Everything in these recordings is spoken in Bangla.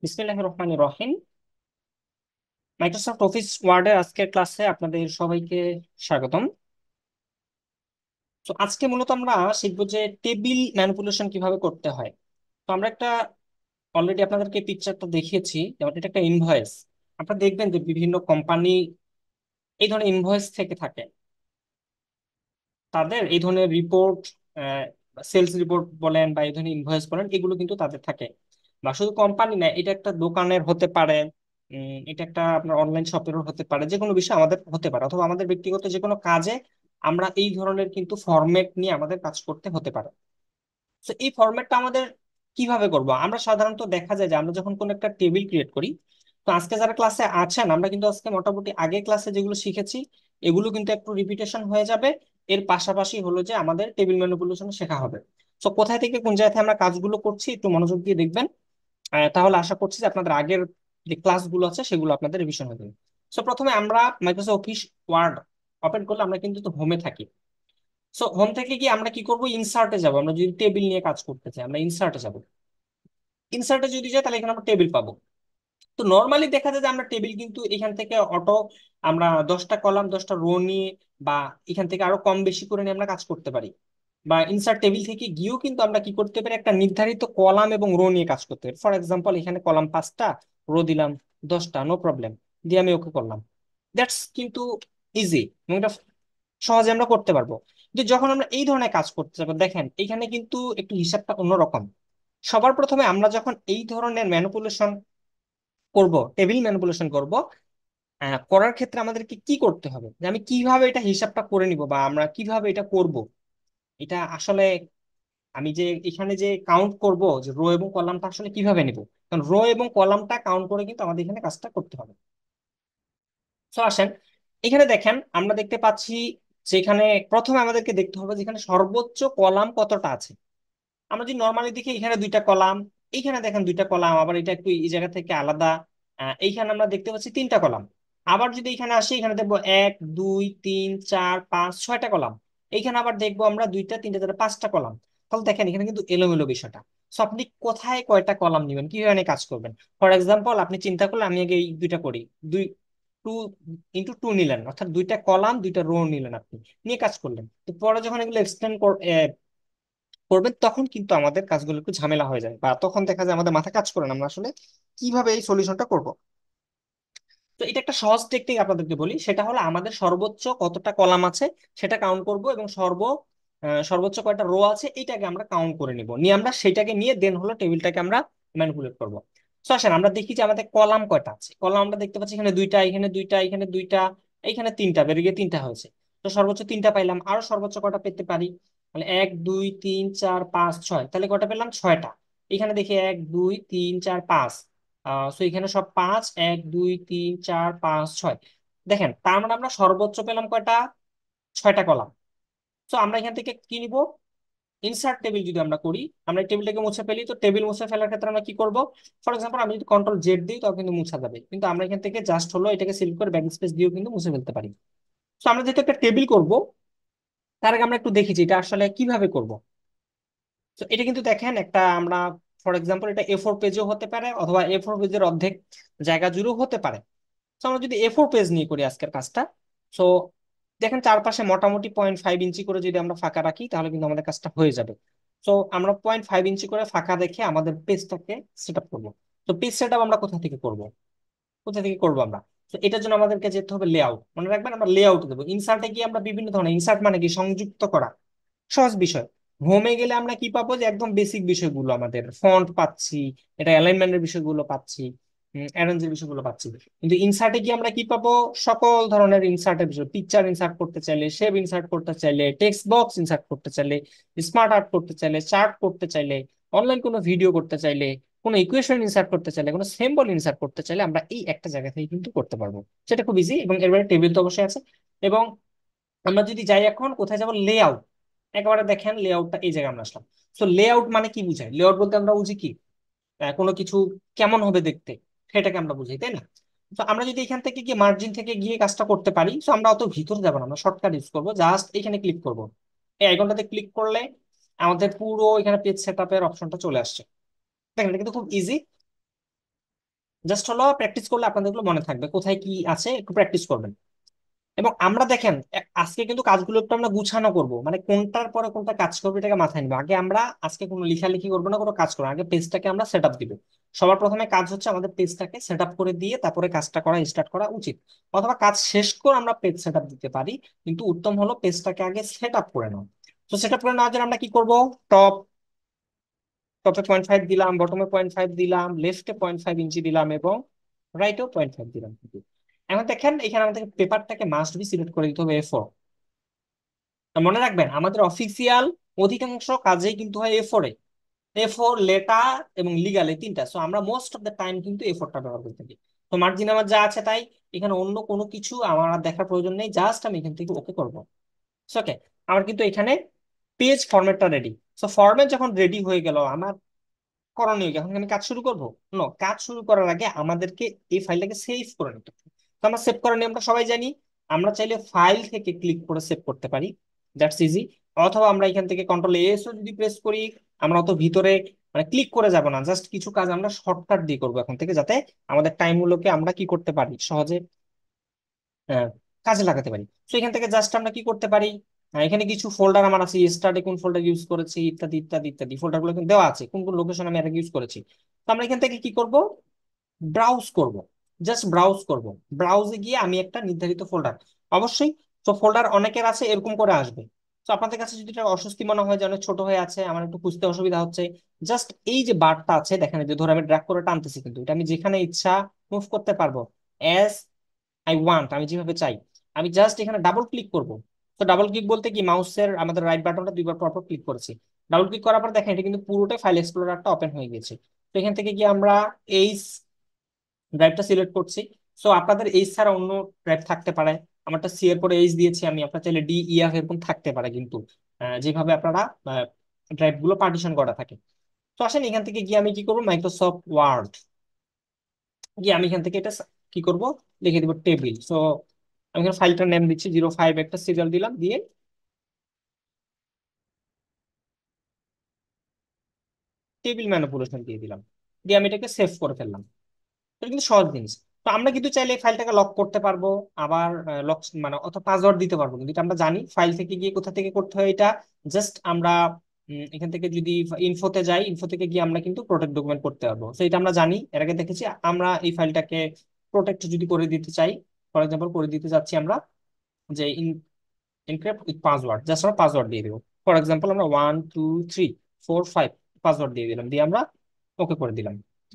বিসমিল্লাহির রহমানির রহিম। মাইক্রোসফট অফিস ওয়ার্ডের আজকের ক্লাসে আপনাদের সবাইকে স্বাগতম। তো আজকে মূলত আমরা শিখবো যে টেবিল ম্যানিপুলেশন কিভাবে করতে হয়। তো আমরা একটা অলরেডি আপনাদেরকে পিকচারটা দেখিয়েছি, যেমন এটা একটা ইনভয়েস। আপনারা দেখবেন যে বিভিন্ন কোম্পানি এই ধরনের ইনভয়েস থেকে থাকে, তাদের এই ধরনের রিপোর্ট, সেলস রিপোর্ট বলেন বা এই ধরনের ইনভয়েস বলেন, এগুলো কিন্তু তাদের থাকে। বা শুধু কোম্পানি না, এটা একটা দোকানের হতে পারে, এটা একটা আপনার অনলাইন শপেরও হতে পারে, যে কোনো বিষয় আমাদের হতে পারে, অথবা আমাদের ব্যক্তিগত যে কোনো কাজে আমরা এই ধরনের কিন্তু ফরম্যাট নিয়ে আমাদের কাজ করতে হতে পারে। তো এই ফরম্যাটটা আমাদের কিভাবে করব? আমরা সাধারণত দেখা যায় যে আমরা যখন কোনো একটা টেবিল ক্রিয়েট করি, তো আজকে যারা ক্লাসে আছেন আমরা কিন্তু আজকে মোটামুটি আগে ক্লাসে যেগুলো শিখেছি এগুলো কিন্তু একটু রিপিটেশন হয়ে যাবে। এর পাশাপাশি হলো যে আমাদের টেবিল ম্যানিপুলেশন শেখা হবে। তো কোথায় থেকে কোন জায়গায় আমরা কাজগুলো করছি একটু মনোযোগ দিয়ে দেখবেন। তাহলে আশা করছি যে আপনাদের আগের যে ক্লাসগুলো আছে সেগুলো আপনাদের রিভিশন হয়ে যাবে। তো প্রথমে আমরা মাইক্রোসফট অফিস ওয়ার্ড ওপেন করলে আমরা কিন্তু তো হোমে থাকি। সো হোম থেকে গিয়ে আমরা কি করব, ইনসার্টে যাব। আমরা যদি টেবিল নিয়ে কাজ করতে চাই আমরা ইনসার্টে যাব। ইনসার্টে যদি যাই তাহলে এখানে আমরা টেবিল পাবো। তো নর্মালি দেখা যায় যে আমরা টেবিল কিন্তু এখান থেকে অটো আমরা 10টা কলাম 10টা রো নিয়ে বা এখান থেকে আরো কম বেশি করে নিয়ে আমরা কাজ করতে পারি। বা ইনসার্ট টেবিল থেকে গিয়েও কিন্তু আমরা কি করতে পারি, একটা নির্ধারিত কলাম এবং রো নিয়ে কাজ করতে পারি। ফর এক্সাম্পল এখানে কলাম 5টা, রো দিলাম 10টা, নো প্রবলেম, দিয়ে আমি ওকে করলাম। দ্যাটস কিন্তু ইজি এবং এটা সহজে আমরা করতে পারবো। কিন্তু যখন আমরা এই ধরনের কাজ করতে যাবো, দেখেন এখানে কিন্তু একটু হিসাবটা অন্যরকম। সবার প্রথমে আমরা যখন এই ধরনের ম্যানিপুলেশন করব, টেবিল ম্যানিপুলেশন করব, করার ক্ষেত্রে আমাদেরকে কি করতে হবে, যে আমি কিভাবে এটা হিসাবটা করে নিব বা আমরা কিভাবে এটা করব। এটা আসলে আমি যে এখানে যে কাউন্ট করব যে রো এবং কলামটা আসলে কিভাবে নিব, কারণ রো এবং কলামটা কাউন্ট করে কিন্তু আমাদের এখানে কাজটা করতে হবে। তো আসেন, এখানে দেখেন আমরা দেখতে পাচ্ছি যে এখানে প্রথমে আমাদেরকে দেখতে হবে যে এখানে সর্বোচ্চ কলাম কতটা আছে। আমরা যদি নর্মালি দেখি এখানে 2টা কলাম, এইখানে দেখেন 2টা কলাম, আবার এটা একটু এই জায়গা থেকে আলাদা। এইখানে আমরা দেখতে পাচ্ছি 3টা কলাম। আবার যদি এখানে আসি এখানে দেখবো 1 2 3 4 5 6টা কলাম। এইখানে আবার দেখবো আমরা 2টা 3টা 4টা 5টা কলাম। তাহলে দেখেন এখানে কিন্তু এলোমেলো বিষয়টা। সো আপনি কোথায় কয়টা কলাম নেবেন, কিভাবে নিয়ে কাজ করবেন? ফর এক্সাম্পল আপনি চিন্তা করলে আমি আগে এই 2টা করি। 2 × 2 নিলেন, অর্থাৎ 2টা কলাম 2টা রো নিলেন, আপনি নিয়ে কাজ করলেন। তো পরে যখন এগুলো এক্সটেন্ড করবেন তখন কিন্তু আমাদের কাজগুলো একটু ঝামেলা হয়ে যায়, বা তখন দেখা যায় আমাদের মাথা কাজ করে না আমরা আসলে কিভাবে এই সলিউশনটা করব। তো এটা একটা সহজ টেকনিক আপনাদেরকে বলি, সেটা হলো আমাদের সর্বোচ্চ কতটা কলাম আছে সেটা কাউন্ট করব, এবং সর্বোচ্চ কয়টা রো আছে এইটাকে আমরা কাউন্ট করে নিব, নিয়ে আমরা সেটাকে নিয়ে দেন হলো টেবিলটাকে আমরা ম্যানিপুলেট করব। তো আসেন আমরা দেখি যে আমাদের কলাম কয়টা আছে। কলাম আমরা দেখতে পাচ্ছি এখানে 2টা, এখানে 2টা, এখানে 2টা, এখানে 3টা, বেরিয়ে গিয়ে 3টা হয়েছে। তো সর্বোচ্চ 3টা পাইলাম, আরো সর্বোচ্চ কয়টা পেতে পারি? মানে 1 2 3 4 5 6, তাহলে কয়টা পেলাম? 6টা। এখানে দেখি 1 2 3 4 5। সো এখানে সব 5, 1 2 3 4 5 6। দেখেন তার মানে আমরা সর্বোচ্চ পেলাম কয়টা? 6টা কলাম। তো আমরা এখান থেকে কি নিব? ইনসার্ট টেবিল যদি আমরা করি, আমরা এই টেবিলটাকে মুছে ফেলি, তো টেবিল মুছে ফেলার ক্ষেত্রে আমরা কি করব? ফর এক্সাম্পল আমি যদি কন্ট্রোল Z দিই তখন কিন্তু মুছা যাবে, কিন্তু আমরা এখান থেকে জাস্ট হলো এটাকে সিলেক্ট করে ব্যাক স্পেস দিয়েও কিন্তু মুছে ফেলতে পারি। তো আমরা যেহেতু একটা টেবিল করব, তার আগে আমরা একটু দেখি যে এটা আসলে কিভাবে করব। তো এটা কিন্তু দেখেন একটা আমরা, ফর এক্সাম্পল এটা A4 পেজও হতে পারে, অথবা A4 পেজের অর্ধেক জায়গা জুড়েও হতে পারে। তো আমরা যদি A4 পেজ নিয়ে করি আজকের কাজটা, তো দেখেন চারপাশে মোটামুটি 0.5 ইঞ্চি করে যদি আমরা ফাঁকা রাখি তাহলে কিন্তু আমাদের কাজটা হয়ে যাবে। তো আমরা 0.5 ইঞ্চি করে ফাঁকা রেখে আমাদের পেজটাকে সেট আপ করবো। তো পেজ সেট আপ আমরা কোথা থেকে করব? কোথা থেকে করবো আমরা? তো এটার জন্য আমাদেরকে যেতে হবে লেআউট। মনে রাখবেন আমরা লেআউট দেবো। ইনসার্টে গিয়ে আমরা বিভিন্ন ধরনের, ইনসার্ট মানে কি, সংযুক্ত করা, সহজ বিষয়। হোমে গেলে আমরা কি পাবো, যে একদম বেসিক বিষয়গুলো আমাদের ফন্ট পাচ্ছি, এটা অ্যালাইনমেন্টের বিষয়গুলো পাচ্ছি, অ্যারেঞ্জের বিষয়গুলো পাচ্ছি। কিন্তু ইনসার্টে গিয়ে আমরা কি পাবো? সকল ধরনের ইনসার্টের বিষয়, পিকচার ইনসার্ট করতে চাইলে, শেপ ইনসার্ট করতে চাইলে, টেক্সট বক্স ইনসার্ট করতে চাইলে, স্মার্ট আর্ট করতে চাইলে, চার্ট করতে চাইলে, অনলাইন কোনো ভিডিও করতে চাইলে, কোনো ইকুয়েশন ইনসার্ট করতে চাইলে, কোনো সিম্বল ইনসার্ট করতে চাইলে আমরা এই একটা জায়গা থেকে কিন্তু করতে পারবো। সেটা খুব ইজি, এবং এর বাইরে টেবিল তো অবশ্যই আছে। এবং আমরা যদি যাই এখন কোথায় যাব, লেআউট। একেবারে দেখেন লেআউটটা এই জায়গায় আমরা আসলাম। তো লেআউট মানে কি বুঝায়? লেআউট বলতে আমরা বুঝি কি, কোনো কিছু কেমন হবে দেখতে, সেটাকে আমরা বুঝি, তাই না? তো আমরা যদি এখান থেকে গিয়ে মার্জিন থেকে গিয়ে কাজটা করতে পারি, তো আমরা অত ভিতরে যাবো না, আমরা শর্টকাট ইউজ করবো, জাস্ট এখানে ক্লিক করব। এই আইকনটাতে ক্লিক করলে আমাদের পুরো এখানে পেজ সেট আপের অপশনটা চলে আসছে। দেখেন এটা কিন্তু খুব ইজি। জাস্ট হলো প্র্যাকটিস করলে আপনাদের এগুলো মনে থাকবে, কোথায় কি আছে একটু প্র্যাকটিস করবেন। এবং আমরা দেখেন আজকে কিন্তু কাজগুলো একটু আমরা গুছানো করব, মানে কোনটার পরে কোনটা কাজ করবে এটাকে মাথায় নিবো। আগে আমরা আজকে কোনো লেখালেখি করবো না, কোনো কাজ করবো না। আগে পেজটাকে আমরা সেট আপ দিব। সবার প্রথমে কাজ হচ্ছে আমাদের পেজটাকে সেট আপ করে দিয়ে তারপরে কাজটা করা স্টার্ট করা উচিত। অথবা কাজ শেষ করে আমরা পেজ সেট আপ দিতে পারি, কিন্তু উত্তম হলো পেজটাকে আগে সেট আপ করে নাও। তো সেট আপ করে নেওয়ার জন্য আমরা কি করব? টপ টপে 0.5 দিলাম, বটমে 0.5 দিলাম, লেফটে 0.5 ইঞ্চি দিলাম, এবং রাইটেও 0.5 দিলাম। এখন দেখেন এখানে আমাদের পেপারটাকে মাস্ট বি সিলেক্ট করে দিতে হবে A4। মনে রাখবেন আমাদের অফিসিয়াল অধিকাংশ কাজেই কিন্তু হয় A4 এ। A4, লেটার এবং লিগাল, এই তিনটা। সো আমরা মোস্ট অফ দ্য টাইম কিন্তু A4টা ব্যবহার করে থাকি। তো মার্জিন আমার যা আছে তাই, এখানে অন্য কোনো কিছু আমার আর দেখার প্রয়োজন নেই, জাস্ট আমি এখান থেকে ওকে করবো। ওকে, আমার কিন্তু এখানে পেজ ফরম্যাটটা রেডি। সো ফরম্যাট যখন রেডি হয়ে গেল আমার, করণীয় কি? এখন কি আমি কাজ শুরু করব? নো, কাজ শুরু করার আগে আমাদেরকে এই ফাইলটাকে সেভ করে নিতে হবে। তো আমরা সেভ করার নিয়মটা সবাই জানি। আমরা চাইলে ফাইল থেকে ক্লিক করে সেভ করতে পারি, দ্যাটস ইজি। অথবা আমরা এখান থেকে কন্ট্রোল এস ও যদি প্রেস করি, আমরা অত ভিতরে মানে ক্লিক করে যাব না, জাস্ট কিছু কাজ আমরা শর্টকাট দিয়ে করবো এখন থেকে, যাতে আমাদের টাইম গুলোকে আমরা কি করতে পারি, সহজে আহ, কাজে লাগাতে পারি। তো এখান থেকে জাস্ট আমরা কি করতে পারি, এখানে কিছু ফোল্ডার আমার আছে, স্টার্টে কোন ফোল্ডার ইউজ করেছি, ইত্যাদি ইত্যাদি ইত্যাদি ফোল্ডার গুলো কিন্তু দেওয়া আছে, কোন কোন লোকেশন আমি এটা ইউজ করেছি। তো আমরা এখান থেকে কি করব? ব্রাউজ করব, জাস্ট ব্রাউজ করব। ব্রাউজে গিয়ে আমি একটা নির্ধারিত ফোল্ডার, অবশ্যই তো ফোল্ডার অনেকের আছে এরকম করে আসবে। তো আপনাদের কাছে যদি এটা অস্বস্তি মনে হয় যে অনেক ছোট হয়ে আছে, আমার একটু খুঁজতে অসুবিধা হচ্ছে, জাস্ট এই যে বারটা আছে দেখেন, এই যে ধরে আমি ড্র্যাগ করে টানতেছি, কিন্তু এটা আমি যেখানে ইচ্ছা মুভ করতে পারবো, অ্যাজ আই ওয়ান্ট, আমি যেভাবে চাই। আমি জাস্ট এখানে ডাবল ক্লিক করব। তো ডাবল ক্লিক বলতে কি, মাউসের আমাদের রাইট বাটনটা দুইবার পর পর ক্লিক করেছি। ডাবল ক্লিক করার পর দেখেন এটা কিন্তু পুরোটাই ফাইল এক্সপ্লোরারটা ওপেন হয়ে গেছে। তো এখান থেকে গিয়ে আমরা এই ড্রাইভটা সিলেক্ট করছি। সো আপনাদের এইচ ছাড়া অন্য ড্রাইভ থাকতে পারে, আমারটা সি এর পরে এইচ দিয়েছি আমি, আপনার চাইলে ডি ই এফ এরকম থাকতে পারে, কিন্তু যেভাবে আপনারা ড্রাইভ গুলো পার্টিশন করা থাকে। তো আসেন এখান থেকে গিয়ে আমি কি করবো, মাইক্রোসফট ওয়ার্ড গিয়ে আমি এখান থেকে এটা কি করব, লিখে দিব টেবিল। সো আমি এখানে ফাইলটার নেম দিচ্ছি 05, একটা সিরিয়াল দিলাম, দিয়ে টেবিল ম্যানিপুলেশন দিয়ে দিলাম, দিয়ে আমি এটাকে সেভ করে ফেললাম। এটা কিন্তু সহজ জিনিস। তো আমরা কিন্তু চাইলে এই ফাইলটাকে লক করতে পারবো, আবার লক মানে অথবা পাসওয়ার্ড দিতে পারবো, কিন্তু এটা আমরা জানি ফাইল থেকে গিয়ে কোথা থেকে করতে হয় এটা। জাস্ট আমরা এখান থেকে যদি ইনফোতে যাই, ইনফো থেকে গিয়ে আমরা কিন্তু প্রোটেক্ট ডকুমেন্ট করতে পারবো। তো এটা আমরা জানি, এর আগে দেখেছি। আমরা এই ফাইলটাকে প্রোটেক্ট যদি করে দিতে চাই, ফর এক্সাম্পল করে দিতে যাচ্ছি আমরা যে এনক্রিপ্ট উইথ পাসওয়ার্ড, জাস্ট আমরা পাসওয়ার্ড দিয়ে দেবো। ফর এক্সাম্পল আমরা 1 2 3 4 5 পাসওয়ার্ড দিয়ে দিলাম, দিয়ে আমরা ওকে করে দিলাম,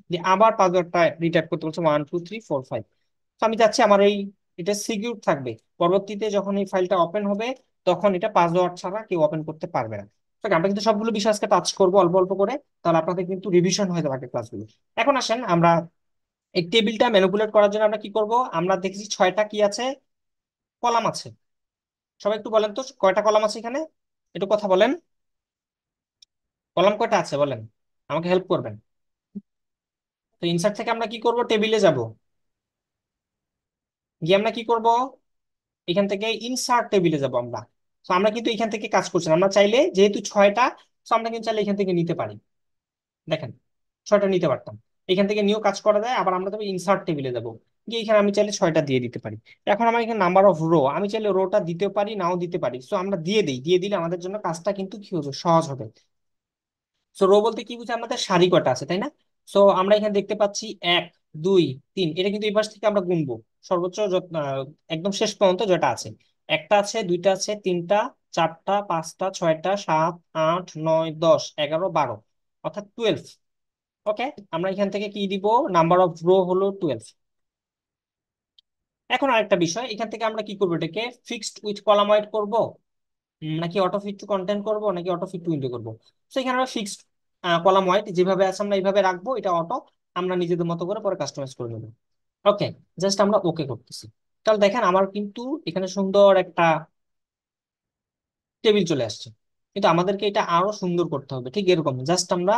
দিয়ে আবার পাসওয়ার্ডটা রিটাইপ করতে বলছে 1 2 3 4 5। তো আমি চাচ্ছি আমার এই এটা সিকিউর থাকবে, পরবর্তীতে যখন এই ফাইলটা ওপেন হবে তখন এটা পাসওয়ার্ড ছাড়া কেউ ওপেন করতে পারবে না। তো আমরা কিন্তু সবগুলো বিষয় আজকে টাচ করবো অল্প অল্প করে, তাহলে আপনাদের কিন্তু রিভিশন হয়ে যাবে ক্লাসগুলো। এখন আসেন আমরা এই টেবিলটা ম্যানিপুলেট করার জন্য আমরা কি করব, আমরা দেখেছি 6টা কি আছে, কলাম আছে। সবাই একটু বলেন তো কয়টা কলাম আছে এখানে, একটু কথা বলেন। কলাম কয়টা আছে বলেন, আমাকে হেল্প করবেন। তো ইনসার্ট থেকে আমরা কি করব, টেবিলে যাব, গিয়ে আমরা কি করব, এখান থেকে ইনসার্ট টেবিলে যাব আমরা। তো আমরা কিন্তু এখান থেকে কাজ করছি না। আমরা চাইলে যেহেতু 6টা, তো আমরা কিন্তু চাইলে এখান থেকে নিতে পারি। দেখেন 6টা নিতে পারতাম, এখান থেকে নিয়েও কাজ করা যায়। আবার আমরা তবে ইনসার্ট টেবিলে যাব, গিয়ে এখানে আমি চাইলে 6টা দিয়ে দিতে পারি। এখন আমার এখানে নাম্বার অফ রো, আমি চাইলে রোটা দিতে পারি নাও দিতে পারি। সো আমরা দিয়ে দিই, দিয়ে দিলে আমাদের জন্য কাজটা কিন্তু কি হবে, সহজ হবে। সো রো বলতে কি বুঝে, আমাদের সারি কয়টা আছে তাই না। সো আমরা এখানে দেখতে পাচ্ছি 1 2 3, এটা কিন্তু এই পাশ থেকে আমরা গুনবো সর্বোচ্চ একদম শেষ পর্যন্ত যেটা আছে। একটা আছে, দুইটা আছে, তিনটা, চারটা, পাঁচটা, ছয়টা, 7 8 9 10 11 12, অর্থাৎ 12। ওকে, আমরা এখান থেকে কি দিব, নাম্বার অফ রো হলো 12। এখন আরেকটা বিষয়, এখান থেকে আমরা কি করবো, এটাকে ফিক্সড উইথ কলাম ওয়াইড করবো, নাকি অটো ফিট টু কন্টেন্ট করবো, নাকি অটো ফিট টু উইন্ডো করবো। তো এখানে আমরা ফিক্সড কলাম ওয়াইড যেভাবে আছে আমরা এইভাবে রাখবো, এটা অটো আমরা নিজেদের মতো করে পরে কাস্টমাইজ করে নেবো। ওকে, জাস্ট আমরা ওকে করতেছি। তাহলে দেখেন আমার কিন্তু এখানে সুন্দর একটা টেবিল চলে আসছে, কিন্তু আমাদেরকে এটা আরো সুন্দর করতে হবে, ঠিক এরকম জাস্ট আমরা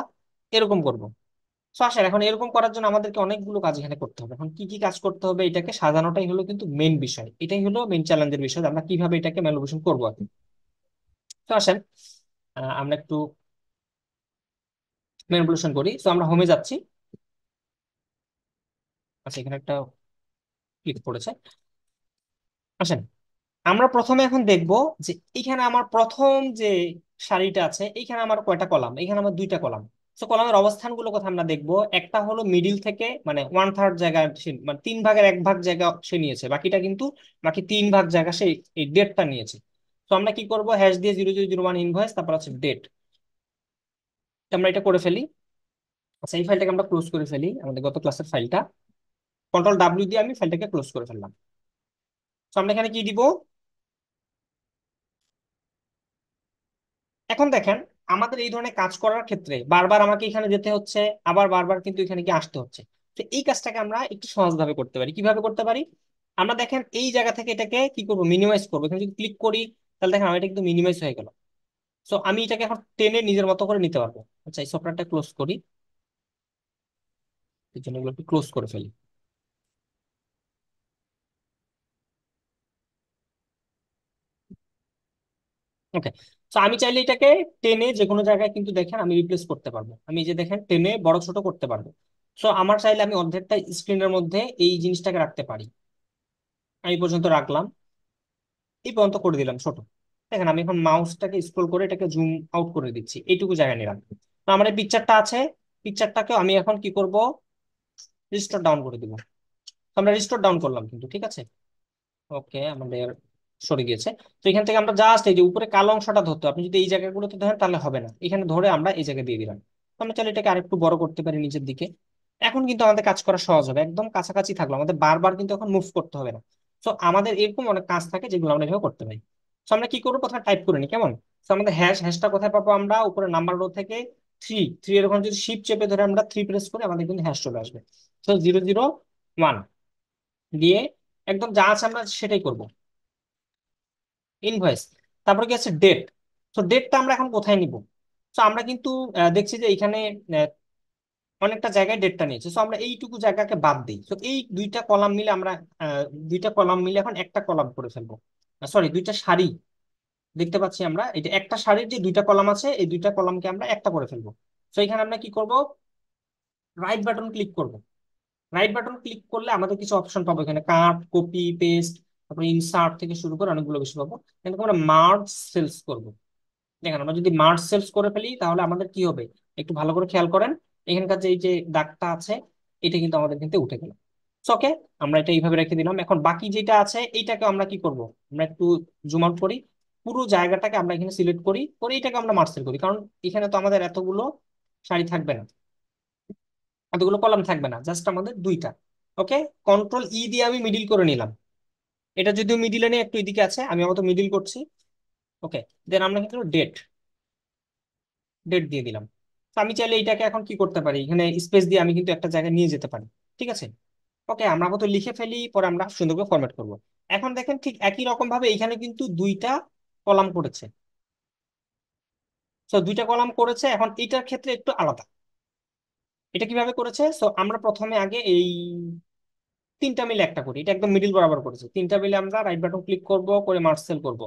এরকম করব। তো আসেন এখন এরকম করার জন্য আমাদেরকে অনেকগুলো কাজ এখানে করতে হবে। এখন কি কি কাজ করতে হবে, এটাকে সাজানোটাই হলো কিন্তু মেইন বিষয়, এটাই হলো মেইন চ্যালেঞ্জের বিষয় যে আমরা কিভাবে এটাকে ম্যানুপুলেশন করবো আর কি। তো আসেন আমরা একটু ম্যানিপুলেশন করি। তো আমরা হোমে যাচ্ছি, আচ্ছা, এখানে একটা ক্লিক করেছে। আসেন, আমরা প্রথমে এখন দেখব যে এখানে আমার প্রথম যে সারিটা আছে, এখানে আমার কয়টা কলাম, এখানে আমার দুইটা কলাম। তো কলামের অবস্থানগুলো কথা আমরা দেখব। একটা হলো মিডিল থেকে, মানে 1/3 জায়গা মানে 3/1 ভাগ জায়গা সে নিয়েছে, বাকিটা কিন্তু বাকি 3 ভাগ জায়গা সে এই ডেটটা নিয়েছে। তো আমরা কি করব, হ্যাশ দিয়ে 0001 ইনভয়েস, তারপর আছে ডেট। আমরা এটা করে ফেলি। আচ্ছা, এই ফাইলটাকে আমরা ক্লোজ করে ফেলি, আমাদের গত ক্লাসের ফাইলটা। Ctrl W দিয়ে আমি ফাইলটাকে ক্লোজ করে ফেললাম। তো আমরা এখানে কি দিব, এখন দেখেন, আমাদের এই ধরনের কাজ করার ক্ষেত্রে বারবার আমাকে এখানে যেতে হচ্ছে, আবার বারবার কিন্তু এখানে কি আসতে হচ্ছে। তো এই কাজটাকে আমরা একটু সহজভাবে করতে পারি। কিভাবে করতে পারি, আমরা দেখেন এই জায়গা থেকে এটাকে কি করব, মিনিমাইজ করবো। এখানে যদি ক্লিক করি, তাহলে দেখেন আমার এটা কিন্তু মিনিমাইজ হয়ে গেল। সো আমি এটাকে এখন টেনে নিজের মতো করে নিতে পারবো। আচ্ছা, এই সফটওয়্যারটা ক্লোজ করি, এর জন্য এগুলো একটু ক্লোজ করে ফেলি। ওকে। তো আমি চাইলে এটাকে টেনে যে কোনো জায়গায় কিন্তু দেখেন আমি রিপ্লেস করতে পারবো। আমি এই যে দেখেন টেনে বড় ছোট করতে পারবো। সো আমার চাইলে আমি অর্ধেকটা স্ক্রিনের মধ্যে এই জিনিসটাকে রাখতে পারি। আমি এই পর্যন্ত রাখলাম, এই পর্যন্ত করে দিলাম ছোট। দেখেন আমি এখন মাউসটাকে স্ক্রল করে এটাকে জুম আউট করে দিচ্ছি, এইটুকু জায়গায় নিলাম। তো আমার এই পিকচারটা আছে, পিকচারটাকে আমি এখন কি করব, রিস্টোর ডাউন করে দিব। তো আমরা রিস্টোর ডাউন করলাম কিন্তু, ঠিক আছে। ওকে, আমাদের সরে গিয়েছে। তো এখান থেকে আমরা জাস্ট এই যে উপরে কালো অংশটা ধরতে হবে। আপনি যদি এই জায়গাগুলোতে ধরেন তাহলে হবে না, এখানে ধরে আমরা এই জায়গায় দিয়ে দিলাম। তো আমরা চাইলে এটাকে আরেকটু বড় করতে পারি নিচের দিকে। এখন কিন্তু আমাদের কাজ করা সহজ হবে, একদম কাছাকাছি থাকলো, আমাদের বারবার কিন্তু এখন মুভ করতে হবে না। তো আমাদের এরকম অনেক কাজ থাকে যেগুলো আমরা এভাবে করতে পারি। তো আমরা কি করবো, প্রথমে টাইপ করে নিই কেমন। তো আমাদের হ্যাশটা কোথায় পাবো, আমরা উপরে নাম্বার রো থেকে থ্রি থ্রি এর ওখানে যদি শিফট চেপে ধরে আমরা থ্রি প্রেস করি, আমাদের কিন্তু হ্যাশ চলে আসবে। তো 001 দিয়ে একদম যা আছে আমরা সেটাই করব। ইনভয়েস, তারপরে কি আছে ডেট। তো ডেটটা আমরা এখন কোথায় নিব। তো আমরা কিন্তু দেখছি যে এখানে আহ, অনেকটা জায়গায় ডেটটা নিয়েছে। তো আমরা এইটুকু জায়গাকে বাদ দিই। তো এই দুইটা কলাম মিলে আমরা দুইটা কলাম মিলে এখন একটা কলাম করে ফেলবো। সরি, দুইটা সারি। দেখতে পাচ্ছি আমরা এটা একটা সারির যে দুইটা কলাম আছে, এই দুইটা কলামকে আমরা একটা করে ফেলবো। তো এখানে আমরা কি করব, রাইট বাটন ক্লিক করব। রাইট বাটন ক্লিক করলে আমাদের কিছু অপশন পাবো, এখানে কাট, কপি, পেস্ট, তারপরে ইনসার্ট থেকে শুরু করে অনেকগুলো বেশি পাবো। এখানে আমরা মার্জ সেলস করব। দেখেন আমরা যদি মার্জ সেলস করে ফেলি তাহলে আমাদের কি হবে, একটু ভালো করে খেয়াল করেন। এখানকার যে এই যে দাগটা আছে, এটা কিন্তু আমাদের কিন্তু উঠে গেল। ওকে, আমরা এটা এইভাবে রেখে দিলাম। এখন বাকি যেটা আছে এইটাকে আমরা কি করব, আমরা একটু জুম আউট করি, পুরো জায়গাটাকে আমরা এখানে সিলেক্ট করি, করে এটাকে আমরা মার্জ সেল করি, কারণ এখানে তো আমাদের এতগুলো সারি থাকবে না, এতগুলো কলাম থাকবে না, জাস্ট আমাদের দুইটা। ওকে, Ctrl E দিয়ে আমি মিডিল করে নিলাম। এটা যদিও মিডিলে নেই, একটু এদিকে আছে, আমি আবার মিডিল করছি। ওকে, দেন আমরা কিন্তু ডেট ডেট দিয়ে দিলাম। তো আমি চাইলে এটাকে এখন কি করতে পারি, এখানে স্পেস দিয়ে আমি কিন্তু একটা জায়গায় নিয়ে যেতে পারি। ঠিক আছে। ওকে, আমরা কত লিখে ফেলি, পরে আমরা সুন্দর করে ফরম্যাট করব। এখন দেখেন ঠিক একই রকম ভাবে এখানে কিন্তু দুইটা কলাম করেছে। তো দুইটা কলাম করেছে, এখন এটার ক্ষেত্রে একটু আলাদা। এটা কিভাবে করেছে, সো আমরা প্রথমে আগে এই তিনটা মিলে একটা করি, এটা একদম মিডিল বরাবর করেছে। তিনটা মিলে আমরা রাইট বাটন ক্লিক করব, করে মার্জ সেল করব।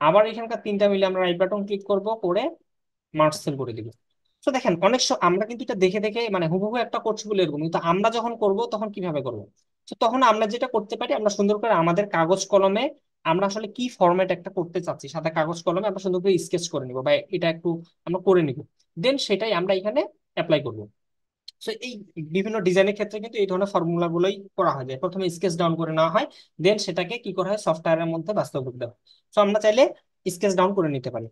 আবার এখানকার তিনটা মিলে আমরা রাইট বাটন ক্লিক করব, করে মার্জ সেল করে দিব। তো দেখেন অনেক আমরা কিন্তু এটা দেখে দেখে মানে হুবহু একটা করছি বলে এরকম, কিন্তু আমরা যখন করব তখন কিভাবে করব। তো তখন আমরা যেটা করতে পারি, আমরা সুন্দর করে আমাদের কাগজ কলমে আমরা আসলে কি ফরম্যাট একটা করতে চাচ্ছি, সাদা কাগজ কলমে আমরা সুন্দর করে স্কেচ করে নিব, বা এটা একটু আমরা করে নিব। দেন সেটাই আমরা এখানে অ্যাপ্লাই করব। তো এই বিভিন্ন ডিজাইনের ক্ষেত্রে কিন্তু এই ধরনের ফর্মুলা গুলোই করা হয়, যে প্রথমে স্কেচ ডাউন করে নেওয়া হয়, দেন সেটাকে কি করা হয়, সফটওয়্যারের মধ্যে বাস্তব দেওয়া হয়। তো আমরা চাইলে স্কেচ ডাউন করে নিতে পারি।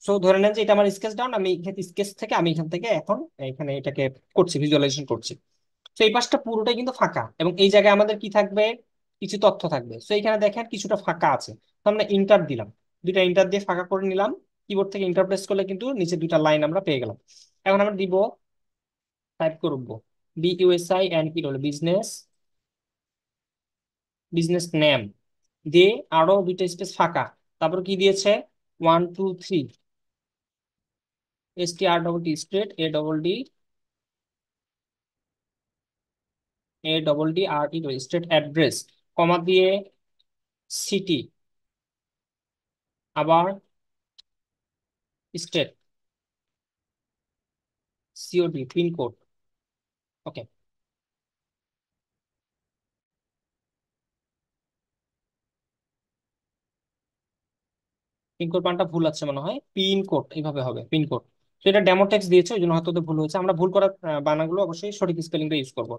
সো ধরে নেন যে এটা আমার স্কেচ ডাউন, আমি স্কেচ থেকে আমি এখান থেকে এখন এখানে এটাকে করছি, ভিজুয়ালাইজেশন করছি। তো এই পাশটা পুরোটাই কিন্তু ফাঁকা, এবং এই জায়গায় আমাদের কি থাকবে, কিছু তথ্য থাকবে। তো এখানে দেখেন কিছুটা ফাঁকা আছে। তো আমরা ইন্টার দিলাম, দুইটা ইন্টার দিয়ে ফাঁকা করে নিলাম। কিবোর্ড থেকে ইন্টার প্রেস করলে কিন্তু নিচে দুইটা লাইন আমরা পেয়ে গেলাম। এখন আমরা দিব, টাইপ করব BUSI, কি হলো, বিজনেস, বিজনেস নেম দিয়ে আরো দুইটা স্পেস ফাঁকা। তারপর কি দিয়েছে, 1 2 3, STR street, ADD state address, comma দিয়ে সিটি, আবার state, COD pin code. Okay, pin code মানটা ভুল আছে মনে হয়, পিনকোড এইভাবে হবে, পিনকোড। তো এটা ডেমো টেক্সট দিয়েছে, ওই জন্য হয়তো ওদের ভুল হয়েছে। আমরা ভুল করা বানানগুলো অবশ্যই সঠিক স্পেলিংটা ইউজ করব।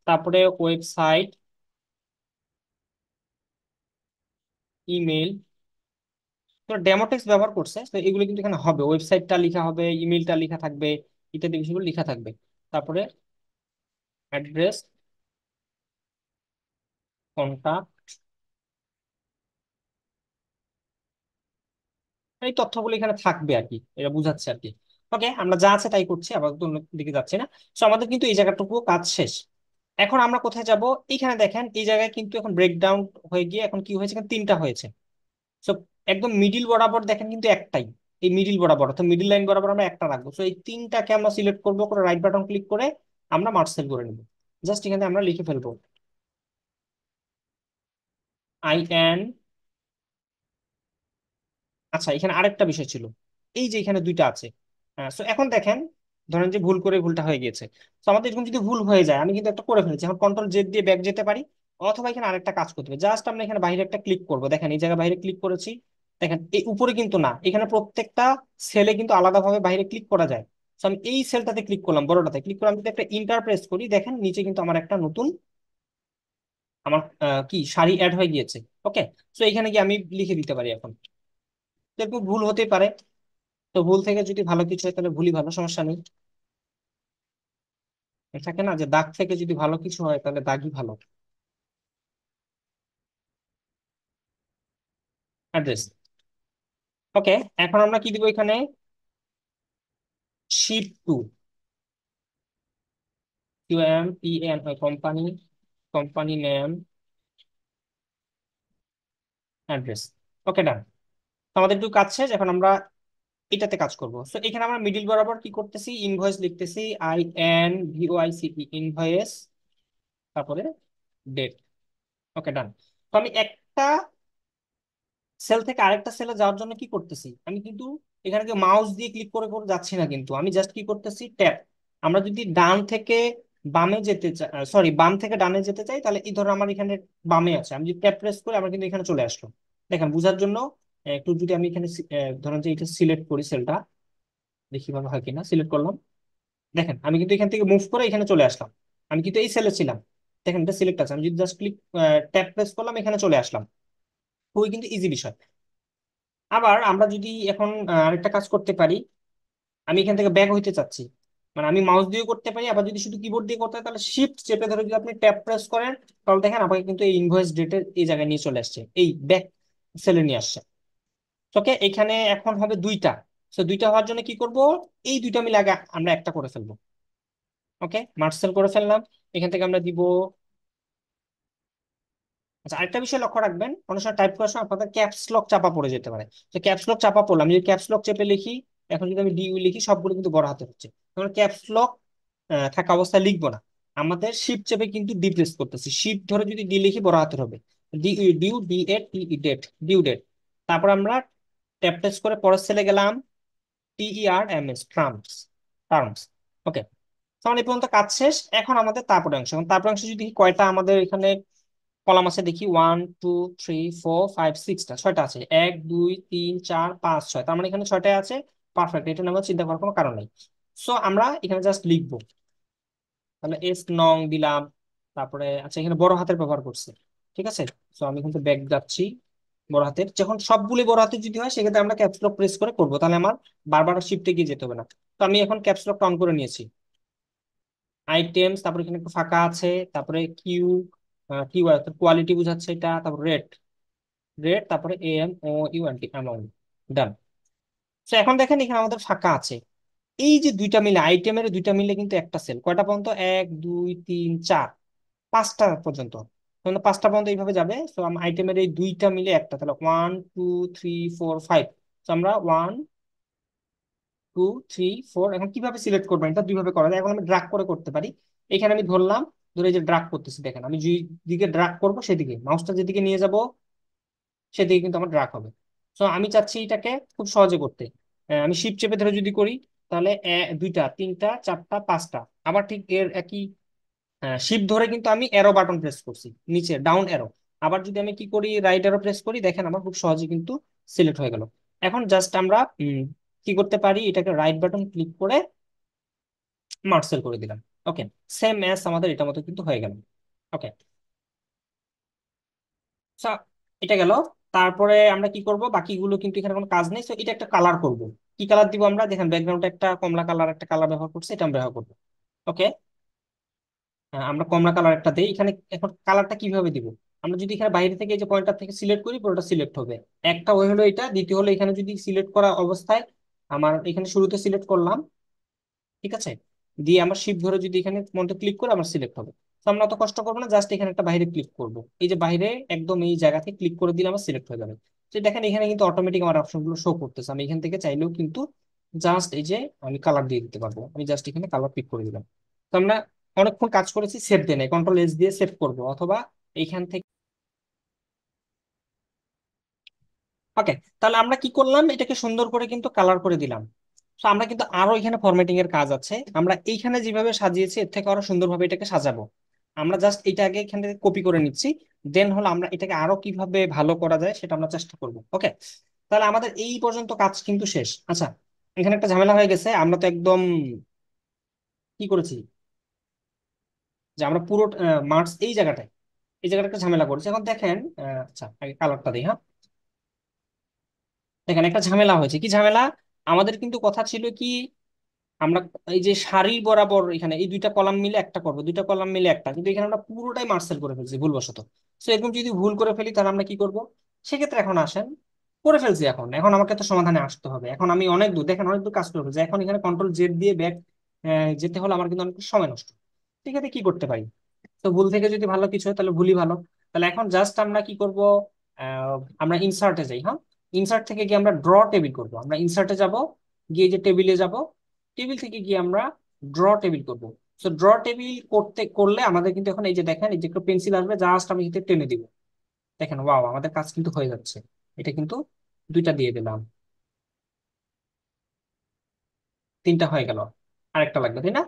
তারপরে ওয়েবসাইট, ইমেল, তো ডেমো টেক্সট ব্যবহার করছে, তো এগুলো কিন্তু এখানে হবে, ওয়েবসাইটটা লেখা হবে, ইমেলটা লেখা থাকবে, ইত্যাদি বিষয়গুলো লেখা থাকবে। তারপরে অ্যাড্রেস, কন্টাক্ট, এই তথ্যগুলো এখানে থাকবে আর কি, এটা বুঝাচ্ছে আর কি। ওকে, আমরা যা আছে তাই করছি, আপাতত অন্য দিকে যাচ্ছি না। তো আমাদের কিন্তু এই জায়গাটুকু কাজ শেষ। এখন আমরা কোথায় যাব? এখানে দেখেন এই জায়গায় কিন্তু এখন ব্রেকডাউন হয়ে গিয়ে এখন কি হয়েছে, এখানে তিনটা হয়েছে। সো একদম মিডিল বরাবর দেখেন কিন্তু একটাই, এই মিডিল বরাবর অর্থাৎ মিডিল লাইন বরাবর আমরা একটা রাখবো। সো এই তিনটাকে আমরা সিলেক্ট করবো, করে রাইট বাটন ক্লিক করে আমরা মার্জ সেল করে নিব। জাস্ট এখানে আমরা লিখে ফেলবো IN। আচ্ছা, এখানে আরেকটা বিষয় ছিল, এই যে এখানে দুইটা আছে। সো এখন দেখেন, ধরেন যে ভুল করে ভুলটা হয়ে গেছে। তো আমাদের এরকম যদি ভুল হয়ে যায়, আমি কিন্তু একটা করে ফেলেছি, এখন কন্ট্রোল জেড দিয়ে ব্যাক যেতে পারি, অথবা এখানে আরেকটা কাজ করতে হবে। জাস্ট আমরা এখানে বাইরে একটা ক্লিক করবো, দেখেন এই জায়গায় বাইরে ক্লিক করেছি। দেখেন এই উপরে কিন্তু না, এখানে প্রত্যেকটা সেলে কিন্তু আলাদাভাবে বাইরে ক্লিক করা যায়। তো আমি এই সেলটাতে ক্লিক করলাম, বড়টাতে ক্লিক করে আমি যদি একটা ইন্টার প্রেস করি, দেখেন নিচে কিন্তু আমার একটা নতুন আমার কি সারি অ্যাড হয়ে গিয়েছে। ওকে, তো এখানে কি আমি লিখে দিতে পারি এখন। তো এরকম ভুল হতে পারে, তো ভুল থেকে যদি ভালো কিছু হয় তাহলে ভুলই ভালো, সমস্যা নেই। থাকে না যে দাগ থেকে যদি ভালো কিছু হয় তাহলে দাগই ভালো। Address, okay. এখন আমরা কি দিব এখানে? Ship to, QMPN, company, company name, address. Okay, done. আমাদের একটু কাজ শেষ, এখন আমরা এটাতে কাজ করব। তো এখানে আমরা মিডিল বরাবর কি করতেছি, ইনভয়েস লিখতেছি, INVOICE, ইনভয়েস, তারপরে ডেট। ওকে, ডান। তো আমি একটা সেল থেকে আরেকটা সেলে যাওয়ার জন্য কি করতেছি, আমি কিন্তু এখানে যে মাউস দিয়ে ক্লিক করে করে যাচ্ছি না, কিন্তু আমি জাস্ট কি করতেছি, ট্যাপ। আমরা যদি ডান থেকে বামে যেতে চাই, সরি, বাম থেকে ডানে যেতে চাই, তাহলে এই ধরো আমার এখানে বামে আছে, আমি যদি ট্যাপ প্রেস করি আমার কিন্তু এখানে চলে আসলো। দেখেন বোঝার জন্য একটু যদি আমি এখানে ধরেন যে এটা সিলেক্ট করি সেলটা, দেখি ভাবে হয় কিনা, সিলেক্ট করলাম। দেখেন আমি কিন্তু এখান থেকে মুভ করে এখানে চলে আসলাম, আমি কিন্তু এই সেলে ছিলাম। দেখেন এটা সিলেক্ট আছে, আমি যদি জাস্ট ক্লিক ট্যাপ প্রেস করলাম, এখানে চলে আসলাম। খুবই কিন্তু ইজি বিষয়। আবার আমরা যদি এখন আরেকটা কাজ করতে পারি, আমি এখান থেকে ব্যাক হইতে চাচ্ছি, মানে আমি মাউস দিয়ে করতে পারি, আবার যদি শুধু কিবোর্ড দিয়ে করতে হয় তাহলে শিফট চেপে ধরে যদি আপনি ট্যাপ প্রেস করেন, তাহলে দেখেন আপনাকে কিন্তু এই ইনভয়েস ডেটের এই জায়গায় নিয়ে চলে আসছে, এই ব্যাক সেলে নিয়ে আসছে। ওকে, এখানে এখন হবে দুইটা। তো দুইটা হওয়ার জন্য কি করব, এই দুইটা মিলে আগে আমরা একটা করে ফেলবো। ওকে, মার্সেল করে ফেললাম। এখান থেকে আমরা দিব। আচ্ছা, আরেকটা বিষয় লক্ষ্য রাখবেন, অনেক সময় টাইপ করার সময় আপনাদের ক্যাপস লক চাপা পড়ে যেতে পারে। তো ক্যাপস লক চাপা পড়লাম, আমি যদি ক্যাপস লক চেপে লিখি, এখন যদি আমি DU লিখি, সবগুলো কিন্তু বড় হাতে হচ্ছে। তখন ক্যাপস লক থাকা অবস্থায় লিখবো না, আমাদের শিফট চেপে কিন্তু ডি প্রেস করতেছি, শিফট ধরে যদি ডি লিখি বড় হাতের হবে, DU, DU, DA, TE, date, due date. তারপর আমরা ট্যাপ প্রেস করে পরের সেলে গেলাম, TERMS, টার্মস, টার্মস। ওকে, তখন এই পর্যন্ত কাজ শেষ। এখন আমাদের তারপরে অংশ, এখন তারপরে অংশ যদি কয়টা আমাদের এখানে কলাম আছে দেখি, 1 2 3 4 5 6টা, ছয়টা আছে, 1 2 3 4 5 6, তার মানে এখানে ছয়টায় আছে। পারফেক্ট, এটা নিয়ে আমরা চিন্তা করার কোনো কারণ নেই। সো আমরা এখানে জাস্ট লিখবো, তাহলে S9 দিলাম। তারপরে আচ্ছা, এখানে বড় হাতের ব্যবহার করছে, ঠিক আছে। সো আমি কিন্তু ব্যাক যাচ্ছি, বড় হাতের যখন সবগুলি বড় হাতের যদি হয় সেক্ষেত্রে আমরা ক্যাপস লক প্রেস করে করবো, তাহলে আমার বারবার শিফটে গিয়ে যেতে হবে না। তো আমি এখন ক্যাপস লক অন করে নিয়েছি। আইটেমস, তারপরে এখানে একটু ফাঁকা আছে, তারপরে কিউ, কিউ কোয়ালিটি বুঝাচ্ছে এটা, তারপর রেট, রেট, তারপরে AMOUNT, অ্যামাউন্ট। ডান। তো এখন দেখেন এখানে আমাদের ফাঁকা আছে, এই যে দুইটা মিলে, আইটেমের দুইটা মিলে কিন্তু একটা সেল, কয়টা পর্যন্ত, 1 2 3 4, পাঁচটা পর্যন্ত। তাহলে পাঁচটা পর্যন্ত এইভাবে যাবে। তো আইটেমের এই দুইটা মিলে একটা, তাহলে 1 2 3 4 5। তো আমরা 1 2 3 4, এখন কিভাবে সিলেক্ট করবেন, এটা দুইভাবে করা যায়, এখন আমি ড্রাগ করে করতে পারি। এখানে আমি ধরলাম, ধরে এই যে ড্রাগ করতেছি, দেখেন আমি যেদিকে ড্রাগ করবো সেদিকে মাউসটা যেদিকে নিয়ে যাব সেদিকে কিন্তু আমার ড্রাগ হবে। তো আমি চাচ্ছি এটাকে খুব সহজে করতে। আমি শিফট চেপে ধরে যদি করি, তাহলে দুইটা, তিনটা, চারটা, পাঁচটা। আবার ঠিক এর একই শিফট ধরে কিন্তু আমি অ্যারো বাটন প্রেস করছি, নিচে ডাউন অ্যারো। আবার যদি আমি কি করি, রাইট অ্যারো প্রেস করি, দেখেন আমার খুব সহজে কিন্তু সিলেক্ট হয়ে গেল। এখন জাস্ট আমরা কি করতে পারি, এটাকে রাইট বাটন ক্লিক করে মার্সেল করে দিলাম। ওকে, সেম অ্যাজ আমাদের এটা মতো কিন্তু হয়ে গেল। ওকে, এটা গেল। তারপরে আমরা কি করব, বাকিগুলো কিন্তু এখানে কোনো কাজ নেই, তো এটা একটা কালার করব। কি কালার দিব আমরা, দেখেন ব্যাকগ্রাউন্ডে একটা কমলা কালার একটা কালার ব্যবহার করছি, এটা আমরা ব্যবহার করবো। ওকে, আমরা কমলা কালার একটা দেই এখানে। এখন কালারটা কিভাবে দিব, আমরা যদি এখানে বাইরে থেকে এই যে পয়েন্টার থেকে সিলেক্ট করি, পুরোটা সিলেক্ট হবে। একটা ওই হলো এটা, দ্বিতীয় হলো এখানে যদি সিলেক্ট করা অবস্থায় আমার এখানে শুরুতে সিলেক্ট করলাম, ঠিক আছে, দিয়ে আমার শিফট ধরে যদি এখানে মনটা ক্লিক করে আমার সিলেক্ট হবে। তো আমরা অত কষ্ট করবো না, জাস্ট এখানে একটা বাইরে ক্লিক করব, এই যে বাইরে একদম এই জায়গাতে ক্লিক করে দিলে আমার সিলেক্ট হয়ে যাবে। তো দেখেন এখানে কিন্তু অটোমেটিক আমার অপশনগুলো শো করতেছে, আমি এখান থেকে চাইলেও কিন্তু জাস্ট এই যে আমি কালার দিয়ে দিতে পারবো, আমি জাস্ট এখানে কালার পিক করে দিলাম। তো আমরা অনেকক্ষণ কাজ করেছি, সেভ দিয়ে নেই, কন্ট্রোল এস দিয়ে সেভ করবো, অথবা এইখান থেকে। ওকে, তাহলে আমরা কি করলাম, এটাকে সুন্দর করে কিন্তু কালার করে দিলাম। তো আমরা কিন্তু আরো এখানে ফরম্যাটিং এর কাজ আছে, আমরা এইখানে যেভাবে সাজিয়েছি এর থেকে আরো সুন্দরভাবে এটাকে সাজাবো। আমরা জাস্ট এটা আগে এখান থেকে কপি করে নিচ্ছি, দেন হলো আমরা এটাকে আরো কিভাবে ভালো করা যায় সেটা আমরা চেষ্টা করব। ওকে, তাহলে আমাদের এই পর্যন্ত কাজ কিন্তু শেষ। আচ্ছা, এখানে একটা ঝামেলা হয়ে গেছে, আমরা তো একদম কি করেছি, যে আমরা পুরো মার্কস এই জায়গাটায়, এই জায়গাটা একটা ঝামেলা করেছি। এখন দেখেন আচ্ছা আগে কালারটা দিই, হ্যাঁ। দেখেন একটা ঝামেলা হয়েছে, কি ঝামেলা, আমাদের কিন্তু কথা ছিল কি, আমরা এই যে সারির বরাবর এখানে এই দুইটা কলাম মিলে একটা করবো, দুইটা কলাম মিলে একটা, কিন্তু এখানে আমরা পুরোটাই মার্সেল করে ফেলছি ভুলবশত। তো এরকম যদি ভুল করে ফেলি তাহলে আমরা কি করব, সেক্ষেত্রে এখন আসেন, করে ফেলছি, এখন এখন আমাকে তো সমাধানে আসতে হবে। এখন আমি অনেক দূর, দেখেন অনেক দূর কাজ করে ফেলছি, এখন এখানে কন্ট্রোল জেড দিয়ে ব্যাক যেতে হলে আমার কিন্তু অনেক সময় নষ্ট। ঠিক আছে, কি করতে পারি, তো ভুল থেকে যদি ভালো কিছু হয় তাহলে ভুলই ভালো। তাহলে এখন জাস্ট আমরা কি করব, আমরা ইনসার্টে যাই, হ্যাঁ। ইনসার্ট থেকে গিয়ে আমরা ড্র টেবিল করব, আমরা ইনসার্টে যাব, গিয়ে যে টেবিলে যাব, টেবিল থেকে গিয়ে আমরা ড্র টেবিল করব। তো ড্র টেবিল করলে আমাদের কিন্তু এখন এই যে দেখেন এই যে একটা পেন্সিল আসবে, জাস্ট আমি এতে টেনে দিব, দেখেন ওয়াও আমাদের কাজ কিন্তু হয়ে যাচ্ছে। এটা কিন্তু দুইটা দিয়ে দিলাম, তিনটা হয়ে গেল, আরেকটা লাগবে তাই না,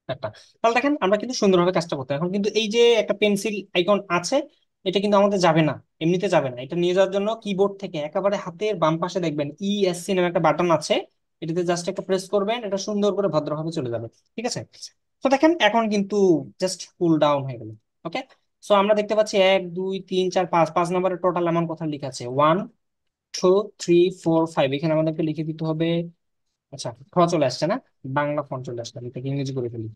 একটা। তাহলে দেখেন আমরা কিন্তু সুন্দরভাবে কাজটা করতে এখন কিন্তু এই যে একটা পেন্সিল আইকন আছে, এটা কিন্তু আমাদের যাবে না, এমনিতে যাবে না, এটা নিয়ে যাওয়ার জন্য কিবোর্ড থেকে একেবারে হাতের বাম পাশে দেখবেন ইএসসি নামে একটা বাটন আছে, এটাতে জাস্ট একটা প্রেস করবেন, এটা সুন্দর করে ভদ্রভাবে চলে যাবে। ঠিক আছে, তো দেখেন এখন কিন্তু জাস্ট কুল ডাউন হয়ে গেল। ওকে, সো আমরা দেখতে পাচ্ছি 1 2 3 4 5, 5 নম্বরের টোটাল অ্যামাউন্ট কথা লিখা আছে, 1 2 3 4 5, এখানে আমাদেরকে লিখে দিতে হবে। আচ্ছা, খ চলে আসছে না, বাংলা ফন্ট চলে আসছে, আমি এটাকে ইংরেজি করে ফেলি।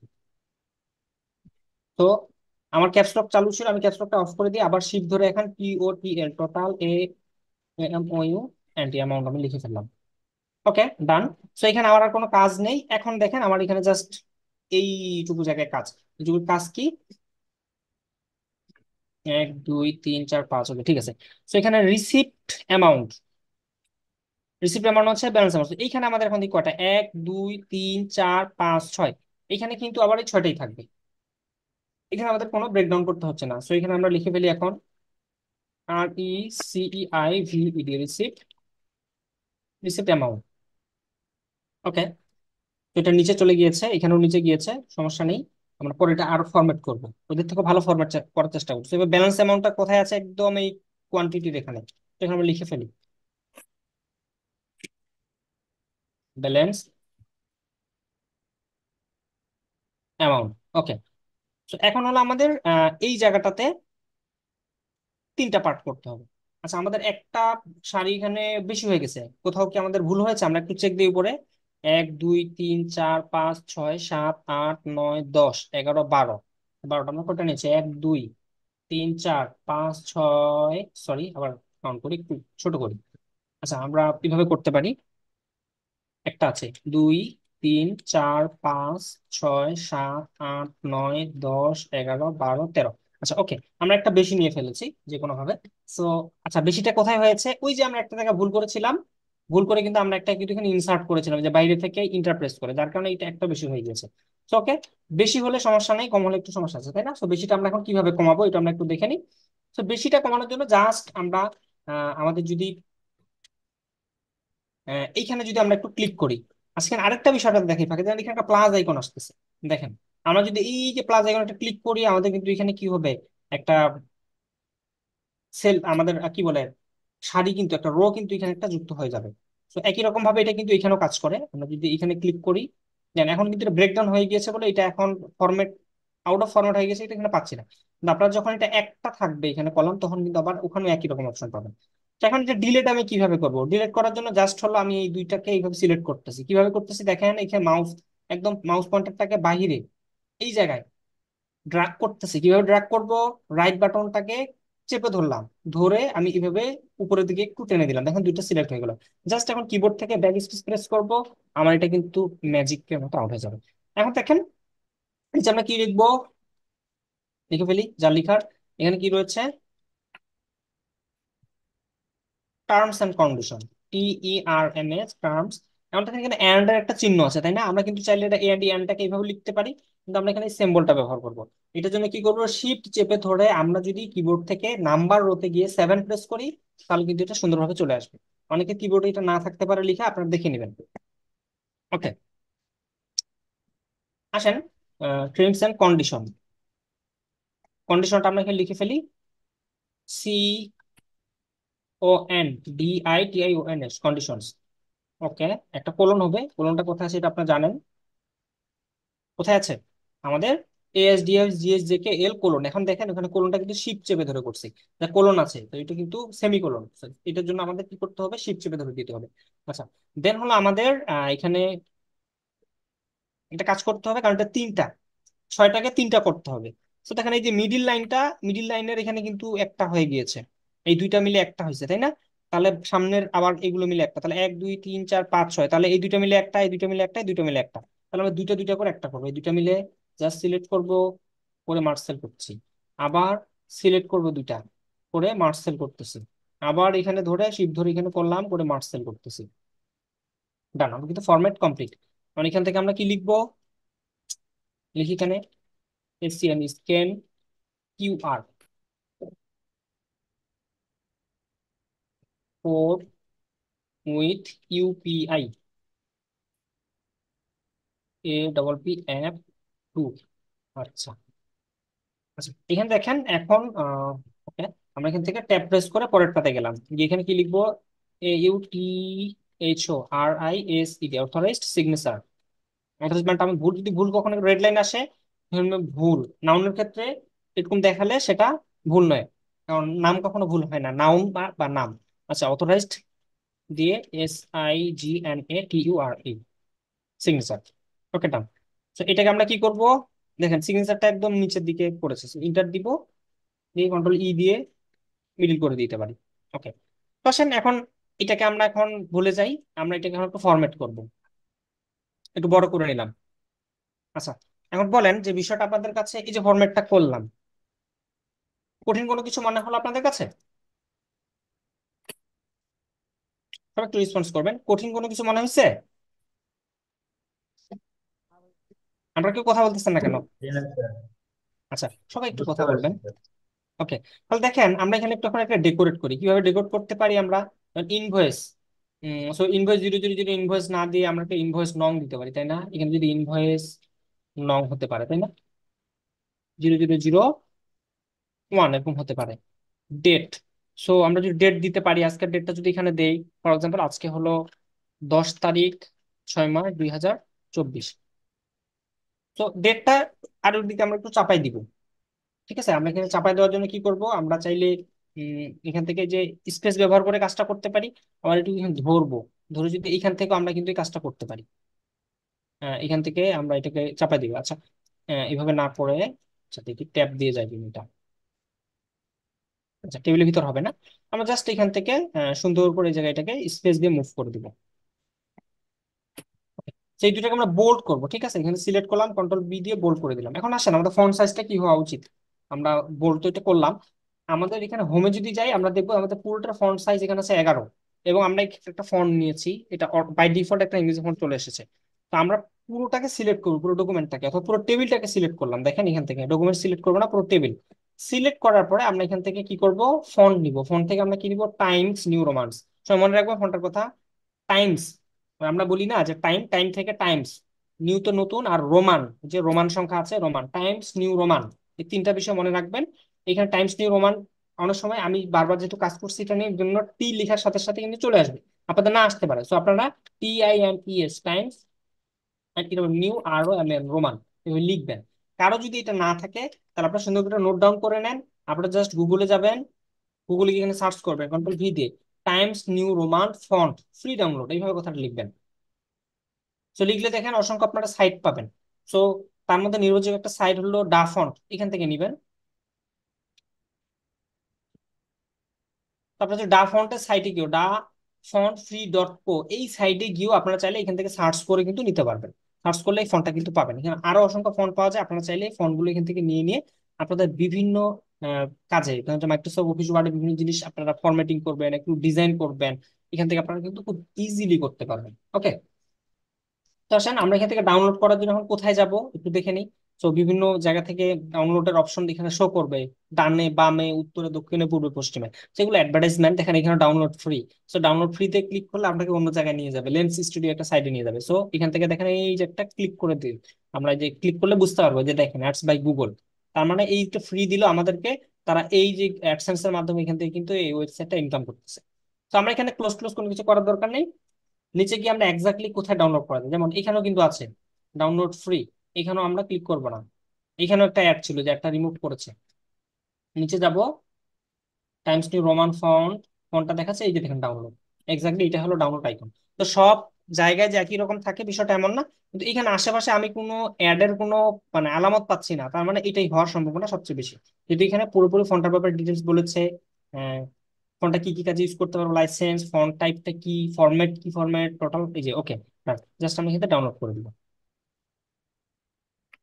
তো আমার ক্যাপস লক চালু ছিল, আমি ক্যাপস লকটা অফ করে দিয়ে আবার শিফট ধরে এখন total total M O U anti amount আমি লিখে ফেললাম। ওকে, ডান। সো এখানে আমার আর কোনো কাজ নেই, এখন দেখেন আমার এখানে জাস্ট এইটুকু জায়গায় কাজ, এইটুকু কাজ কি, 1 2 3 4 5, ওকে ঠিক আছে। তো এখানে রিসিপ্ট অ্যামাউন্ট হচ্ছে ব্যালেন্স অ্যামাউন্ট, এইখানে আমাদের এখন কয়টা, 1 2 3 4 5 6, এখানে কিন্তু আবার এই ছয়টাই থাকবে, এখানে আমাদের কোনো ব্রেকডাউন করতে হচ্ছে না। সো এখানে আমরা লিখে ফেলি এখন RECEIVED, রিসিপ্ট, রিসিপ্ট অ্যামাউন্ট। ওকে, তো এটা নিচে চলে গিয়েছে, এখানেও নিচে গিয়েছে, সমস্যা নেই। আমরা পরে এটা আরো ফরম্যাট করব, ওদের থেকে ভালো ফরম্যাট করার চেষ্টা করছি। এবার ব্যালেন্স অ্যামাউন্টটা কোথায় আছে, একদম এই কোয়ান্টিটির এখানে, তো এখানে আমরা লিখে ফেলি ব্যালেন্স অ্যামাউন্ট। ওকে, তো এখন হলো আমাদের এই জায়গাটাতে তিনটা পার্ট করতে হবে। আচ্ছা, আমাদের একটা সারি এখানে বেশি হয়ে গেছে, কোথাও কি আমাদের ভুল হয়েছে, আমরা একটু চেক দিই উপরে। 1 2 3 4 5 6 7 8 9 10 11 12, 12টা আমরা কয়টা নিয়েছি, 1 2 3 4 5 6, সরি আবার কাউন্ট করি, একটু ছোট করি। আচ্ছা, আমরা কিভাবে করতে পারি, একটা আছে, 2 3 4 5 6 7 8 9 10 11 12 13। আচ্ছা ওকে, আমরা একটা বেশি নিয়ে ফেলেছি যে কোনো ভাবে। সো আচ্ছা, বেশিটা কোথায় হয়েছে, ওই যে আমরা একটা জায়গায় ভুল করেছিলাম, ভুল করে কিন্তু আমরা একটা কিন্তু এখানে ইনসার্ট করেছিলাম যে বাইরে থেকে ইন্টারপ্রেস করে, যার কারণে এটা একটা বেশি হয়ে গেছে। তো ওকে, বেশি হলে সমস্যা নেই, কম হলে একটু সমস্যা আছে তাই না। তো বেশিটা আমরা এখন কিভাবে কমাবো এটা আমরা একটু দেখে নিই। তো বেশিটা কমানোর জন্য জাস্ট আমরা আমাদের যদি এইখানে যদি আমরা একটু ক্লিক করি, আজকে আরেকটা বিষয়টা দেখি ফাঁকে, যেমন এখানে একটা প্লাস আইকন আসতেছে, দেখেন আমরা যদি এই যে প্লাস আইকনটা ক্লিক করি, আমাদের কিন্তু এখানে কি হবে, একটা সেল আমাদের কি বলে সারি, কিন্তু একটা রো কিন্তু এখানে একটা যুক্ত হয়ে যাবে। তো একই রকম ভাবে এটা কিন্তু এখানেও কাজ করে। আমরা যদি এখানে ক্লিক করি, দেন এখন কিন্তু এটা ব্রেকডাউন হয়ে গিয়েছে বলে এটা এখন ফরম্যাট, আউট অফ ফরম্যাট হয়ে গেছে, এটা এখানে পাচ্ছি না। কিন্তু আপনার যখন এটা একটা থাকবে এখানে কলাম, তখন কিন্তু আবার ওখানে একই রকম অপশন পাবেন। তো এখন এটা ডিলিট আমি কিভাবে করব? ডিলিট করার জন্য জাস্ট হলো আমি এই দুইটাকে এইভাবে সিলেক্ট করতেছি। কিভাবে করতেছি দেখেন, এখানে মাউস, একদম মাউস পয়েন্টারটাকে বাহিরে এই জায়গায় ড্র্যাগ করতেছি। কিভাবে ড্র্যাগ করব? রাইট বাটনটাকে চেপে ধরলাম, ধরে আমি এইভাবে উপরের দিকে একটু টেনে দিলাম, দেখেন দুইটা সিলেক্ট হয়ে গেল। জাস্ট এখন কিবোর্ড থেকে ব্যাক স্পেস প্রেস করব, আমার এটা কিন্তু ম্যাজিকের মতো আউট হয়ে যাবে। এখন দেখেন এই যে আমরা কি লিখবো, লিখে ফেলি যা লিখার। এখানে কি রয়েছে? Terms and condition, TERMS, terms. এখন দেখেন এখানে এন্ড এর একটা চিহ্ন আছে, তাই না? আমরা কিন্তু চাইলে এটা এন্ডটাকে এইভাবে লিখতে পারি, কিন্তু আমরা এখানে সিম্বলটা ব্যবহার করব। এটার জন্য কি করবো, শিফট চেপে ধরে আমরা যদি কিবোর্ড থেকে নাম্বার রোতে গিয়ে 7 প্রেস করি, তাহলে কিন্তু এটা সুন্দরভাবে চলে আসবে। অনেকে কিবোর্ডে এটা না থাকতে পারে লিখা, আপনারা দেখে নেবেন। ওকে, আসেন টার্মস এন্ড কন্ডিশন। কন্ডিশনটা আমরা এখানে লিখে ফেলি, CONDITIONS, কন্ডিশনস। ওকে, একটা কোলন হবে, কোলনটা কোথায় আছে এটা আপনারা জানেন। কোথায় আছে? আমাদের ASDF GSJK এল কোলন। এখন দেখেন ওখানে কোলনটা কিন্তু শিপ চেপে ধরে করছি, যা কোলন আছে, তো এটা কিন্তু সেমি কোলন। এটার জন্য আমাদের কি করতে হবে, শিপ চেপে ধরে দিতে হবে। আচ্ছা, দেন হলো আমাদের এখানে একটা কাজ করতে হবে, কারণ এটা তিনটা, ছয়টাকে তিনটা করতে হবে। তো দেখেন এই যে মিডিল লাইনটা, মিডিল লাইনের এখানে কিন্তু একটা হয়ে গিয়েছে, এই দুইটা মিলে একটা হয়েছে, তাই না? তাহলে সামনের আবার এগুলো মিলে একটা, তাহলে 1 2 3 4 5 6, তাহলে এই দুইটা মিলে একটা, এই দুইটা মিলে একটা, এই দুইটা মিলে একটা। তাহলে আমরা দুইটা দুইটা করে একটা করবো, এই দুইটা মিলে জাস্ট সিলেক্ট করব, করে মার্সেল করছি। আবার সিলেক্ট করব দুইটা, করে মার্সেল করতেছি। আবার এখানে ধরে শিপ ধরে এখানে করলাম, করে মার্সেল করতেছি। ডান, আমরা কিন্তু ফরম্যাট কমপ্লিট। মানে এখান থেকে আমরা কি লিখবো, লিখি এখানে SCM, scan QR code with UPI, APP2। আচ্ছা, আচ্ছা এখানে দেখেন এখন ওকে, আমরা এখান থেকে ট্যাব প্রেস করে পরের পাতায় গেলাম, গিয়ে এখানে কি লিখবো, AUTHORISE, অথরাইজড সিগনেচার। অথরাইজমেন্ট আমি ভুল, যদি ভুল কখনো রেড লাইন আসে, ধরুন ভুল নাউনের ক্ষেত্রে এরকম দেখালে সেটা ভুল নয়, কারণ নাম কখনো ভুল হয় না, নাউন বা নাম। আচ্ছা, অথরাইজড দিয়ে SIGNATURE, সিগনেচার। ওকে, ডান। তো এটাকে আমরা কি করব, দেখেন সিগনেচারটা একদম নিচের দিকে পড়েছে, ইন্টার দিব, দিয়ে কন্ট্রোল দিয়ে মিডিল করে দিতে পারি। ওকে, তো আসেন এখন এটাকে আমরা এখন ভুলে যাই, আমরা এটাকে এখন একটু ফরম্যাট করব, একটু বড় করে নিলাম। আচ্ছা, এখন বলেন যে বিষয়টা আপনাদের কাছে, এই যে ফরম্যাটটা করলাম, কঠিন কোনো কিছু মনে হলো আপনাদের কাছে? সবাই একটু রেসপন্স করবেন, কঠিন কোনো কিছু মনে হয়েছে? আমরা কেউ কথা বলতেছেন না কেন? হ্যাঁ স্যার, আচ্ছা, সবাই একটু বুঝতে কথা পারছি বলবেন। স্যার। ওকে, তাহলে দেখেন আমরা এখানে একটু এখন একটা ডেকোরেট করি, কিভাবে ডেকোরেট করতে পারি আমরা। ইনভয়েস, সো ইনভয়েস 000 ইনভয়েস না দিয়ে আমরা একটা ইনভয়েস নং দিতে পারি, তাই না? এখানে যদি ইনভয়েস নং হতে পারে, তাই না? 000 1 এরকম হতে পারে। ডেট, সো আমরা যদি ডেট দিতে পারি, আজকের ডেটটা যদি এখানে দেই, ফর এক্সাম্পল আজকে হলো 10 তারিখ 6 মাস 2024। তো ডেটটা আর ওর দিকে আমরা একটু চাপাই দিব। ঠিক আছে, আমরা এখানে চাপাই দেওয়ার জন্য কি করব, আমরা চাইলে এখান থেকে যে স্পেস ব্যবহার করে কাজটা করতে পারি। আবার একটু এখানে ধরবো, ধরে যদি এখান থেকে আমরা কিন্তু এই কাজটা করতে পারি। এখান থেকে আমরা এটাকে চাপাই দিব। আচ্ছা, এইভাবে না করে, আচ্ছা দেখি ট্যাব দিয়ে যাই এটা। আচ্ছা, টেবিলের ভিতর হবে না, আমরা জাস্ট এখান থেকে সুন্দর করে এই জায়গাটাকে স্পেস দিয়ে মুভ করে দিব। সেই দুটাকে আমরা বোল্ড করব, ঠিক আছে? এখানে সিলেক্ট করলাম, কন্ট্রোল দিয়ে বোল্ড করে দিলাম। এখন আসেন আমাদের ফন্ট সাইজটা কি হওয়া উচিত, আমরা বোল্ড তো এটা করলাম। আমাদের এখানে হোমে যদি যাই, আমরা দেখবো আমাদের পুরোটার ফন্ট সাইজ এখানে আছে 11, এবং আমরা একটা ফন্ট নিয়েছি, এটা বাই ডিফল্ট একটা ইংরেজি ফন্ট চলে এসেছে। তো আমরা পুরোটাকে সিলেক্ট করবো, পুরো ডকুমেন্টটাকে অথবা পুরো টেবিলটাকে সিলেক্ট করলাম। দেখেন এখান থেকে ডকুমেন্ট সিলেক্ট করবো না, পুরো টেবিল সিলেক্ট করার পরে আমরা এখান থেকে কি করব, ফন্ট নিব। ফন্ট থেকে আমরা কি নিব, টাইমস নিউ রোমান্স। মনে রাখবো ফন্টের কথা, টাইমস। আমরা বলি না যে টাইম, টাইম থেকে টাইমস, নিউ তো নতুন, আর রোমান, যে রোমান সংখ্যা আছে রোমান, টাইমস নিউ রোমান, এই তিনটা বিষয় মনে রাখবেন। এখানে টাইমস নিউ রোমান অনেক সময় আমি বারবার যেহেতু কাজ করছি এটা নিয়ে জন্য টি লেখার সাথে সাথে কিন্তু চলে আসবে, আপনাদের না আসতে পারে। সো আপনারা TIMES টাইমস এরকম নিউ আরও এম এন রোমান এভাবে লিখবেন। কারো যদি এটা না থাকে তাহলে আপনারা সুন্দর করে নোট ডাউন করে নেন। আপনারা জাস্ট গুগলে যাবেন, গুগলে গিয়ে এখানে সার্চ করবেন Ctrl V দিয়ে Times new Roman font free download, এইভাবে কথাটা লিখবেন। সো লিখলে দেখেন অসংখ্য আপনারা সাইট পাবেন। সো তার মধ্যে নির্ভরযোগ্য একটা সাইট হলো ডা ফন্ট, এখান থেকে নিবেন। তারপরে হচ্ছে ডা ফন্টের সাইটে গিয়েও DaFontFree.co এই সাইটে গিয়েও আপনারা চাইলে এখান থেকে সার্চ করে কিন্তু নিতে পারবেন। সার্চ করলে এই ফন্টটা কিন্তু পাবেন। এখানে আরো অসংখ্য ফন্ট পাওয়া যায়, আপনারা চাইলে এই ফন্টগুলো এখান থেকে নিয়ে নিয়ে আপনাদের বিভিন্ন কাজে, মাইক্রোসফট অফিস ওয়ার্ডে বিভিন্ন জিনিস আপনারা ফরম্যাটিং করবেন, একটু ডিজাইন করবেন, এখান থেকে আপনারা কিন্তু খুব ইজিলি করতে পারবেন। ওকে, তো আসেন আমরা এখান থেকে ডাউনলোড করার জন্য এখন কোথায় যাব একটু দেখে নিই। তো বিভিন্ন জায়গা থেকে ডাউনলোডের অপশন এখানে শো করবে, ডানে বামে উত্তরে দক্ষিণে পূর্বে পশ্চিমে, সেগুলো অ্যাডভার্টাইজমেন্ট। দেখেন এখানে ডাউনলোড ফ্রি। সো ডাউনলোড ফ্রিতে ক্লিক করলে আপনাকে অন্য জায়গায় নিয়ে যাবে, লেন্স স্টুডিও একটা সাইডে নিয়ে যাবে। সো এখান থেকে দেখেন এই যে একটা ক্লিক করে দিই, আমরা যে ক্লিক করলে বুঝতে পারবো যে দেখেন অ্যাডস বাই গুগল, তার মানে এইটা ফ্রি দিল আমাদেরকে। তারা এই যে অ্যাডসেন্স এর মাধ্যমে এখান থেকে কিন্তু এই ওয়েবসাইটটা ইনকাম করতেছে। তো আমরা এখানে ক্লোজ ক্লোজ কোনো কিছু করার দরকার নেই। নিচে গিয়ে আমরা এক্স্যাক্টলি কোথায় ডাউনলোড করা যায়, যেমন এখানেও কিন্তু আছে ডাউনলোড ফ্রি, এখানেও আমরা ক্লিক করবো না। এখানেও একটা অ্যাড ছিল যে একটা রিমুভ করেছে। নিচে যাব, টাইমস নিউ রোমান ফন্ট, ফন্টটা দেখাচ্ছে এই যে দেখেন ডাউনলোড, এক্স্যাক্টলি এটা হলো ডাউনলোড আইকন। তো সব জায়গায় যে একই রকম থাকে বিষয়টা এমন না, কিন্তু এখানে আশেপাশে আমি কোনো অ্যাডের কোনো মানে আলামত পাচ্ছি না, তার মানে এটাই হওয়ার সম্ভাবনা সবচেয়ে বেশি। যদি এখানে পুরোপুরি ফন্টের ব্যাপারে ডিটেলস বলেছে, ফন্টটা কি কি কাজে ইউজ করতে পারবো, লাইসেন্স, ফন্ট টাইপটা কি, ফরম্যাট কি, ফরম্যাট টোটাল, এই যে ওকে, জাস্ট আমি এখানে ডাউনলোড করে দিব।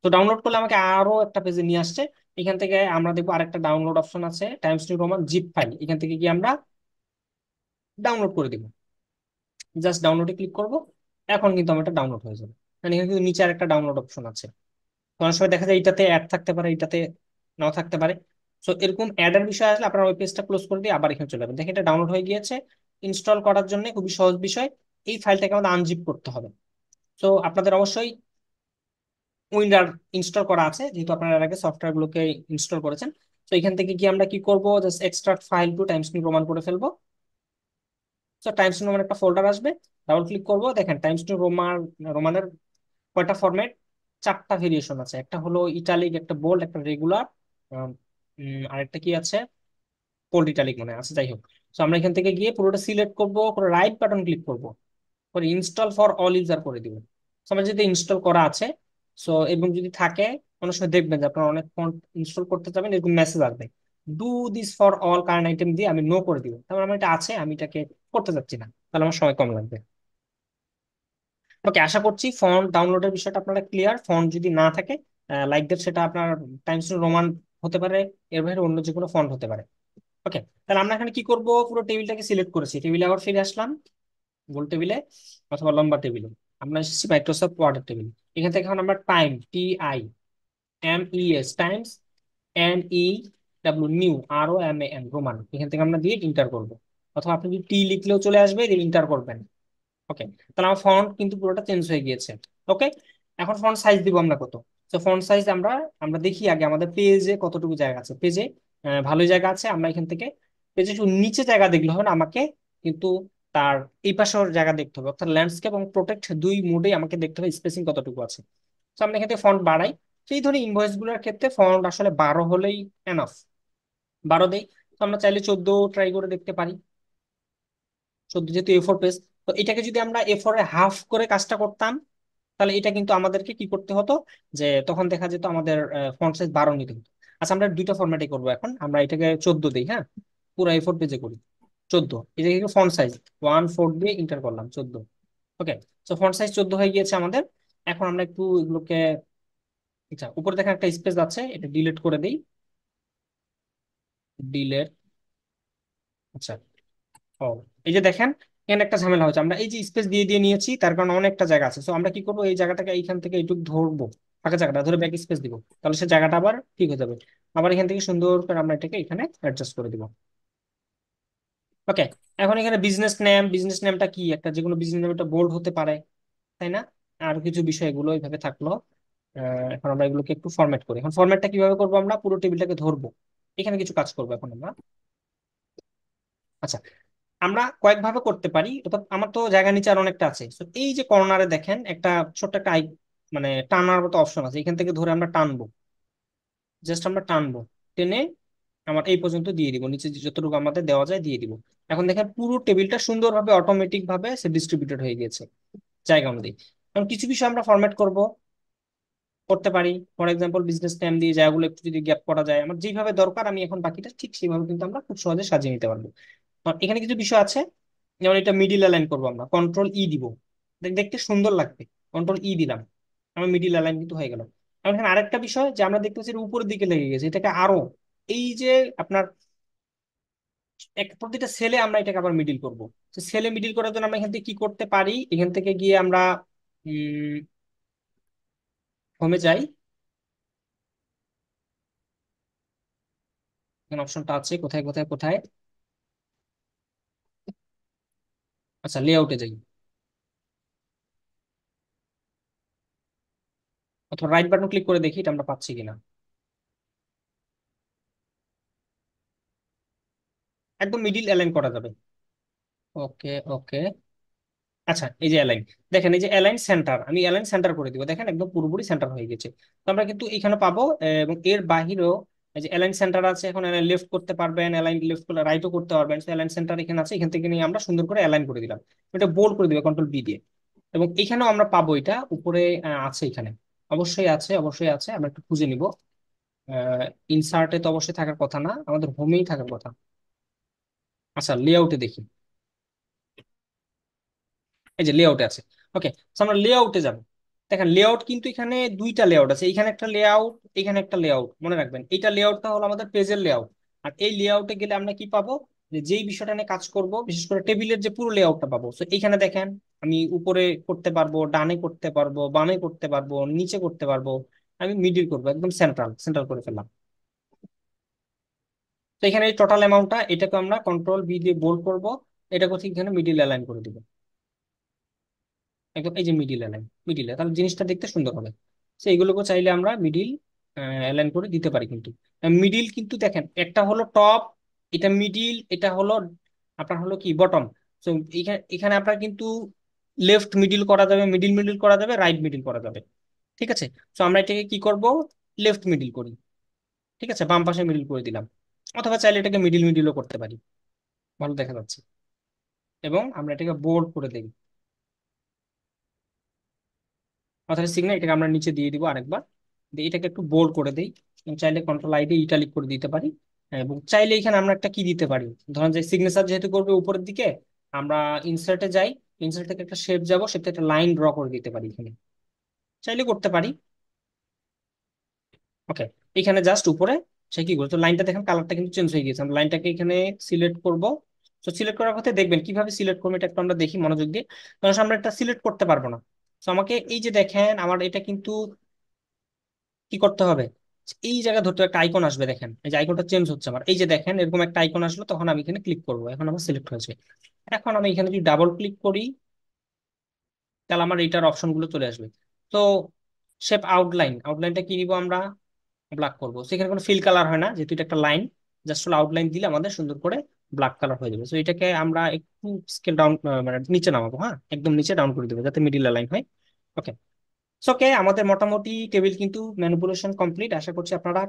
তো ডাউনলোড করলে আমাকে আরো একটা পেজে নিয়ে আসছে। এখান থেকে আমরা দেখবো আরেকটা ডাউনলোড অপশন আছে, times new roman zip file, এখান থেকে গিয়ে আমরা ডাউনলোড করে দিব। জাস্ট ডাউনলোডে ক্লিক করব, এখন কিন্তু আমার এটা ডাউনলোড হয়ে যাবে। মানে এখানে কিন্তু নিচে আরেকটা ডাউনলোড অপশন আছে। তো অনেক সময় দেখা যায় এটাতে অ্যাড থাকতে পারে, এটাতে নাও থাকতে পারে। সো এরকম অ্যাড এর বিষয় আসলে আপনার ওই পেজটা ক্লোজ করে দিয়ে আবার এখানে চলে যাবেন। দেখেন এটা ডাউনলোড হয়ে গিয়েছে। ইনস্টল করার জন্য খুবই সহজ বিষয়, এই ফাইলটাকে আমাদের আনজিপ করতে হবে। তো আপনাদের অবশ্যই উইন্ডার ইনস্টল করা আছে, যেহেতু আপনারা এর আগে সফটওয়্যার গুলোকে ইনস্টল করেছেন। তো এখান থেকে কি আমরা কি করব, just extract file to times new roman করে ফেলবো। তো টাইমস নিউ রোমান একটা ফোল্ডার আসবে, ডাবল ক্লিক করব, দেখেন টাইমস নিউ রোমানের কয়টা ফরম্যাট, চারটা ভেরিয়েশন আছে। একটা হলো ইটালিক, একটা বোল্ড, একটা রেগুলার, আরেকটা কি আছে, পোল্ড ইটালিক মনে আছে, যাই হোক। তো আমরা এখান থেকে গিয়ে পুরোটা সিলেক্ট করব, করে রাইট বাটন ক্লিক করব, করে ইনস্টল ফর অল ইউজার করে দিব। তো আমার যদি ইনস্টল করা আছে, সো এবং যদি থাকে, অনেক সময় দেখবেন যে আপনারা অনেক ফন্ট ইনস্টল করতে যাবেন এরকম মেসেজ আসবে, do this for all current item দিয়ে আমি নো করে দিব। তারপর আমার এটা আছে, আমি এটাকে করতে যাচ্ছি না, তাহলে আমার সময় কম লাগবে। ওকে, আশা করছি ফন্ট ডাউনলোডের বিষয়টা আপনারা ক্লিয়ার। ফন্ট যদি না থাকে লাইক দ্যাট, সেটা আপনার টাইমস নিউ রোমান হতে পারে, এর বাইরে অন্য যে কোনো ফন্ট হতে পারে। ওকে, তাহলে আমরা এখানে কি করব, পুরো টেবিলটাকে সিলেক্ট করেছি, টেবিলে আবার ফিরে আসলাম, গোল টেবিলে অথবা লম্বা টেবিলে। আমরা এসেছি মাইক্রোসফট ওয়ার্ডের টেবিল। এখান থেকে এখন আমরা টাইমস নিউ ROMAN রোমান, এখান থেকে আমরা দিয়ে ইন্টার করব। অথবা আপনি যদি টি লিখলেও চলে আসবে, ইন্টার করবেন। ওকে, তাহলে আমার ফন্ট কিন্তু পুরোটা চেঞ্জ হয়ে গিয়েছে। ওকে, এখন ফন্ট সাইজ দিব আমরা কত। তো ফন্ট সাইজ আমরা আমরা দেখি আগে আমাদের পেজে কতটুকু জায়গা আছে। পেজে ভালোই জায়গা আছে। আমরা এখান থেকে পেজে শুধু নিচে জায়গা দেখলে হবে না, আমাকে কিন্তু তার এই পাশের জায়গা দেখতে হবে, অর্থাৎ ল্যান্ডস্কেপ এবং প্রোটেক্ট দুই মোডেই আমাকে দেখতে হবে স্পেসিং কতটুকু আছে। তো আমরা এখান থেকে ফন্ট বাড়াই। সেই ধরনের ইনভয়েস গুলোর ক্ষেত্রে ফন্ট আসলে 12 হলেই এনাফ, 12 দেই। তো আমরা চাইলে 14 ট্রাই করে দেখতে পারি, 14 যেহেতু A4 পেজ। তো এটাকে যদি আমরা A4 এর হাফ করে কাজটা করতাম, তাহলে এটা কিন্তু আমাদেরকে কি করতে হতো, যে তখন দেখা যেত আমাদের ফন্ট সাইজ 12 নিতে হতো। আচ্ছা, আমরা দুইটা ফরম্যাটে করবো এখন, আমরা এটাকে 14 দিই, হ্যাঁ, পুরো A4 পেজে করি 14। এটাকে ফন্ট সাইজ 1/4 দিয়ে ইন্টার করলাম 14। ওকে, তো ফন্ট সাইজ 14 হয়ে গিয়েছে আমাদের। এখন আমরা একটু এগুলোকে, আচ্ছা উপরে দেখা একটা স্পেস আছে, এটা ডিলিট করে দিই, ডিলেট। আচ্ছা, ও, এই যে দেখেন এখানে একটা ঝামেলা হচ্ছে, আমরা এই যে স্পেস দিয়ে দিয়ে নিয়েছি, তার কারণে অনেকটা জায়গা আছে। তো আমরা কি করবো, এই জায়গাটাকে এইখান থেকে এইটুকু ধরবো, ফাঁকা জায়গাটা ধরে ব্যাক স্পেস দিব, তাহলে সে জায়গাটা আবার ঠিক হয়ে যাবে। আবার এখান থেকে সুন্দর করে আমরা এটাকে এখানে অ্যাডজাস্ট করে দিব। ওকে, এখন এখানে বিজনেস নেমটা কি, একটা যে কোনো বিজনেস নেম একটা বোল্ড হতে পারে, তাই না? আর কিছু বিষয় এগুলো এইভাবে থাকলো। এখন আমরা এগুলোকে একটু ফরম্যাট করি। এখন ফরম্যাটটা কিভাবে করবো, আমরা পুরো টেবিলটাকে ধরবো, এখানে কিছু কাজ করবো এখন আমরা। আচ্ছা, আমরা কয়েকভাবে করতে পারি, অর্থাৎ আমার তো জায়গা নিচে আর অনেকটা আছে। তো এই যে কর্নারে দেখেন একটা ছোট্ট একটা মানে টানার মতো অপশন আছে, এখান থেকে ধরে আমরা টানবো, জাস্ট আমরা টানবো, টেনে আমার এই পর্যন্ত দিয়ে দিব, নিচে যতটুকু আমাদের দেওয়া যায় দিয়ে দিব। এখন দেখেন পুরো টেবিলটা সুন্দরভাবে অটোমেটিক ভাবে সে ডিস্ট্রিবিউটেড হয়ে গেছে জায়গা অনুযায়ী। এখন কিছু বিষয় আমরা ফরম্যাট করতে পারি। ফর এক্সাম্পল বিজনেস টাইম দিয়ে জায়গাগুলো একটু যদি গ্যাপ করা যায়, আমার যেভাবে দরকার আমি এখন বাকিটা ঠিক সেইভাবে কিন্তু আমরা খুব সহজে সাজিয়ে নিতে পারবো। আর এখানে কিছু বিষয় আছে, যেমন এটা মিডিল অ্যালাইন করবো, আমরা কন্ট্রোল ই দিব, দেখতে সুন্দর লাগবে। কন্ট্রোল ই দিলাম, আমার মিডিল অ্যালাইন কিন্তু হয়ে গেল। এখন এখানে আরেকটা বিষয় যে আমরা দেখতেছি এটা উপরের দিকে লেগে গেছে, এটাকে আরো এই যে আপনার প্রতিটা সেলে আমরা এটাকে আবার মিডিল করব। তো সেলে মিডিল করার জন্য আমরা এখান থেকে কি করতে পারি, এখান থেকে গিয়ে আমরা হোমে যাই, এখানে অপশনটা আছে কোথায় কোথায় কোথায়। আচ্ছা, লেআউটে যাই, অথবা রাইট বাটন ক্লিক করে দেখি এটা আমরা পাচ্ছি কিনা। একদম মিডিল অ্যালাইন করা যাবে। ওকে ওকে। আচ্ছা, এই যে অ্যালাইন, দেখেন এই যে অ্যালাইন সেন্টার, আমি অ্যালাইন সেন্টার করে দিব, দেখেন একদম পুরোপুরি সেন্টার হয়ে গেছে। তো আমরা কিন্তু এখানে পাবো এবং এর বাহিরেও এই যে অ্যালাইন সেন্টার আছে, এখন অ্যালাইন লেফট করতে পারবেন, অ্যালাইন লেফট করলে রাইটও করতে পারবেন। অ্যালাইন সেন্টার এখানে আছে, এখান থেকে নিয়ে আমরা সুন্দর করে অ্যালাইন করে দিলাম, এটা বোল্ড করে দিবে কন্ট্রোল বি দিয়ে। এবং এখানেও আমরা পাবো, এটা উপরে আছে এখানে, অবশ্যই আছে অবশ্যই আছে, আমরা একটু খুঁজে নিব। ইনসার্টে তো অবশ্যই থাকার কথা না, আমাদের হোমেই থাকার কথা। আচ্ছা, লেআউটে দেখি, এই যে লেআউটে আছে। ওকে, আমরা লেআউটে যাব। দেখেন লেআউট কিন্তু এখানে দুইটা লেআউট আছে, এখানে একটা লেআউট, এখানে একটা লেআউট, মনে রাখবেন এইটা লেআউটটা হলো আমাদের পেজের লেআউট। আর এই লেআউটে গেলে আমরা কি পাবো, যে যেই বিষয়টা নিয়ে কাজ করব, বিশেষ করে টেবিলের যে পুরো লেআউটটা পাবো। তো এখানে দেখেন আমি উপরে করতে পারবো, ডানে করতে পারবো, বামে করতে পারবো, নিচে করতে পারবো, আমি মিডিল করবো, একদম সেন্ট্রাল সেন্ট্রাল করে ফেললাম। তো এখানে এই টোটাল অ্যামাউন্টটা, এটাকে আমরা কন্ট্রোল বি দিয়ে বোল্ড করবো, এটা করতে এখানে মিডিল অ্যালাইন করে দিব, একদম এই যে মিডিল অ্যালাইন, মিডিলে, তাহলে জিনিসটা দেখতে সুন্দর হবে। তো এইগুলোকে চাইলে আমরা মিডিল অ্যালাইন করে দিতে পারি কিন্তু। মিডিল কিন্তু দেখেন একটা হলো টপ, এটা মিডিল, এটা হলো আপনার হলো কি বটম। তো এখানে এখানে আপনার কিন্তু লেফট মিডিল করা যাবে, মিডিল মিডিল করা যাবে, রাইট মিডিল করা যাবে। ঠিক আছে, তো আমরা এটাকে কি করব, লেফট মিডিল করি। ঠিক আছে, বাম পাশে মিডিল করে দিলাম, অথবা চাইলে এটাকে মিডিল মিডিলও করতে পারি, ভালো দেখা যাচ্ছে। এবং আমরা এটাকে বোল্ড করে দিই, অথবা সিগন্যাল, এটাকে আমরা নিচে দিয়ে দিব আরেকবার, দিয়ে এটাকে একটু বোল্ড করে দেই। এবং চাইলে কন্ট্রোল আই দিয়ে ইটালিক করে দিতে পারি। এবং চাইলে এখানে আমরা একটা কি দিতে পারি, ধরেন যে সিগনেচার যেহেতু করবে উপরের দিকে, আমরা ইনসার্টে যাই, ইনসার্ট থেকে একটা শেপ যাব, শেপটা একটা লাইন ড্র করে দিতে পারি এখানে, চাইলে করতে পারি। ওকে, এখানে জাস্ট উপরে সে কি করতো, লাইনটা দেখেন কালারটা কিন্তু চেঞ্জ হয়ে গেছে। আমরা লাইনটাকে এখানে সিলেক্ট করব। তো সিলেক্ট করার পথে দেখবেন কিভাবে সিলেক্ট করবো, এটা একটু আমরা দেখি মনোযোগ দিয়ে, কারণ আমরা এটা সিলেক্ট করতে পারবো না। তো আমাকে এই যে দেখেন আমার এটা কিন্তু কি করতে হবে, এই জায়গা ধরতে একটা আইকন আসবে, দেখেন এই যে আইকনটা চেঞ্জ হচ্ছে আমার, এই যে দেখেন এরকম একটা আইকন আসলো, তখন আমি এখানে ক্লিক করবো, এখন আমার সিলেক্ট হয়েছে। এখন আমি এখানে যদি ডাবল ক্লিক করি, তাহলে আমার এইটার অপশন গুলো চলে আসবে। তো শেপ আউটলাইন, আউটলাইনটা কি নিব আমরা, ব্ল্যাক করবো, সেখানে কোনো ফিল কালার হয় না, যেহেতু এটা একটা লাইন, জাস্ট হলো আউটলাইন দিলে আমাদের সুন্দর করে ব্ল্যাক কালার হয়ে যাবে। তো এটাকে আমরা একটু স্কেল ডাউন, মানে নিচে নামাবো, হ্যাঁ একদম নিচে ডাউন করে দেবো যাতে মিডিল লাইন হয়। ওকে, ওকে, আমাদের মোটামুটি টেবিল কিন্তু ম্যানিপুলেশন কমপ্লিট। আশা করছি আপনারা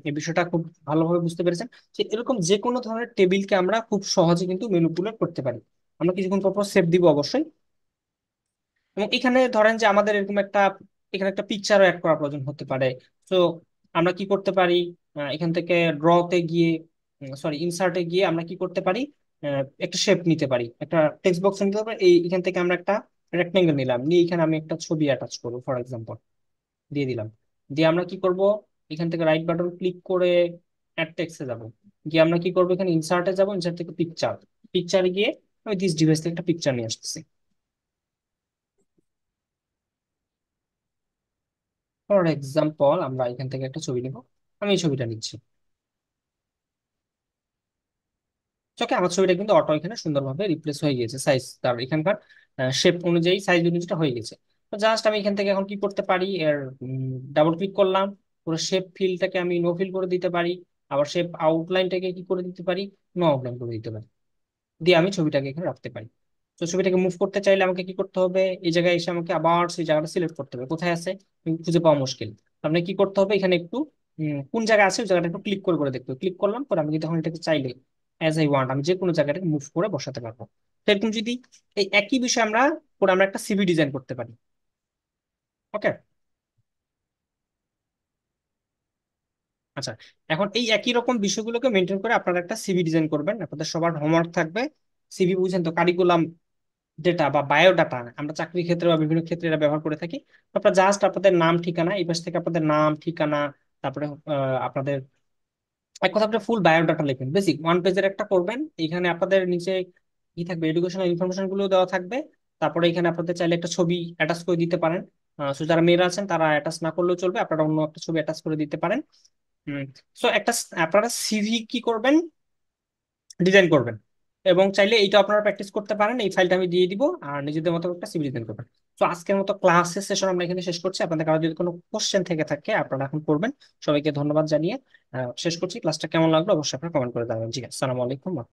এই বিষয়টা খুব ভালোভাবে বুঝতে পেরেছেন, যে এরকম যে কোনো ধরনের টেবিলকে আমরা খুব সহজে কিন্তু ম্যানিপুলেট করতে পারি। আমরা কিছুক্ষণ পর পর সেভ দিব অবশ্যই। এবং এখানে ধরেন যে আমাদের এরকম একটা, এখানে একটা পিকচারও অ্যাড করা প্রয়োজন হতে পারে। তো আমরা কি করতে পারি, এখান থেকে ড্রতে গিয়ে, সরি ইনসার্টে গিয়ে আমরা কি করতে পারি, একটা শেপ নিতে পারি, একটা টেক্সট বক্স নিতে পারি। এই এখান থেকে আমরা একটা রেক্টেঙ্গেল নিলাম, নিয়ে এখানে আমি একটা ছবি অ্যাটাচ করবো ফর এক্সাম্পল, দিয়ে দিলাম। দিয়ে আমরা কি করব, এখান থেকে রাইট বাটন ক্লিক করে অ্যাড টেক্সটে যাব, গিয়ে আমরা কি করবো, এখানে ইনসার্টে যাব, ইনসার্ট থেকে পিকচার, পিকচারে গিয়ে আমি দিস ডিভাইস থেকে একটা পিকচার নিয়ে আসতেছি। ফর এক্সাম্পল আমরা এখান থেকে একটা ছবি নিব, আমি এই ছবিটা নিচ্ছি। ওকে, আমার ছবিটা কিন্তু অটো এখানে সুন্দরভাবে রিপ্লেস হয়ে গিয়েছে, সাইজ তার এখানকার শেপ অনুযায়ী, সাইজ অনুযায়ী হয়ে গেছে। তো জাস্ট আমি এখান থেকে এখন কি করতে পারি, এর ডাবল ক্লিক করলাম, পুরো শেপ ফিলটাকে আমি নো ফিল করে দিতে পারি। আবার শেপ আউটলাইনটাকে কি করে দিতে পারি, নো আউটলাইন করে দিতে পারি, দিয়ে আমি ছবিটাকে এখানে রাখতে পারি। তো ছবিটাকে মুভ করতে চাইলে আমাকে কি করতে হবে, এই জায়গায় এসে আমাকে আবার সেই জায়গাটা সিলেক্ট করতে হবে, কোথায় আছে খুঁজে পাওয়া মুশকিল। আপনি কি করতে হবে, এখানে একটু কোন জায়গায় আছে ওই জায়গাটা একটু ক্লিক করে করে দেখতে হবে। ক্লিক করলাম পরে আমি কিন্তু এখন এটাকে চাইলে অ্যাজ আই ওয়ান্ট আমি যে কোনো জায়গাটাকে মুভ করে বসাতে পারবো। তো এরকম যদি এই একই বিষয় আমরা পরে আমরা একটা সিভি ডিজাইন করতে পারি। ওকে। আচ্ছা, এখন এই একই রকম বিষয়গুলোকে মেনটেন করে আপনারা একটা সিভি ডিজাইন করবেন, আপনাদের সবার হোমওয়ার্ক থাকবে। সিভি বুঝছেন তো, কারিকুলাম ডেটা বা বায়োডাটা আমরা চাকরির ক্ষেত্রে বা বিভিন্ন ক্ষেত্রে এটা ব্যবহার করে থাকি। আপনারা জাস্ট আপনাদের নাম ঠিকানা, এই পাশ থেকে আপনাদের নাম ঠিকানা, তারপরে আপনাদের এক কথা আপনার ফুল বায়োডাটা লিখবেন, বেসিক ওয়ান পেজের একটা করবেন। এখানে আপনাদের নিচে কি থাকবে, এডুকেশনাল ইনফরমেশন গুলো দেওয়া থাকবে। তারপরে এখানে আপনাদের চাইলে একটা ছবি অ্যাটাচ করে দিতে পারেন। সো যারা মেয়েরা আছেন তারা অ্যাটাচ না করলেও চলবে, আপনারা অন্য একটা ছবি অ্যাটাচ করে দিতে পারেন। সো একটা আপনারা সিভি কি করবেন, ডিজাইন করবেন। এবং চাইলে এইটা আপনারা প্র্যাকটিস করতে পারেন, এই ফাইলটা আমি দিয়ে দিব, আর নিজেদের মতো একটা সিভি ডিজাইন করবেন। তো আজকের মতো ক্লাসের সেশন আমরা এখানে শেষ করছি। আপনাদের কারো যদি কোনো কোশ্চেন থেকে থাকে আপনারা এখন করবেন। সবাইকে ধন্যবাদ জানিয়ে শেষ করছি। ক্লাসটা কেমন লাগলো অবশ্যই আপনারা কমেন্ট করে জানাবেন। জি, আসসালামু আলাইকুম।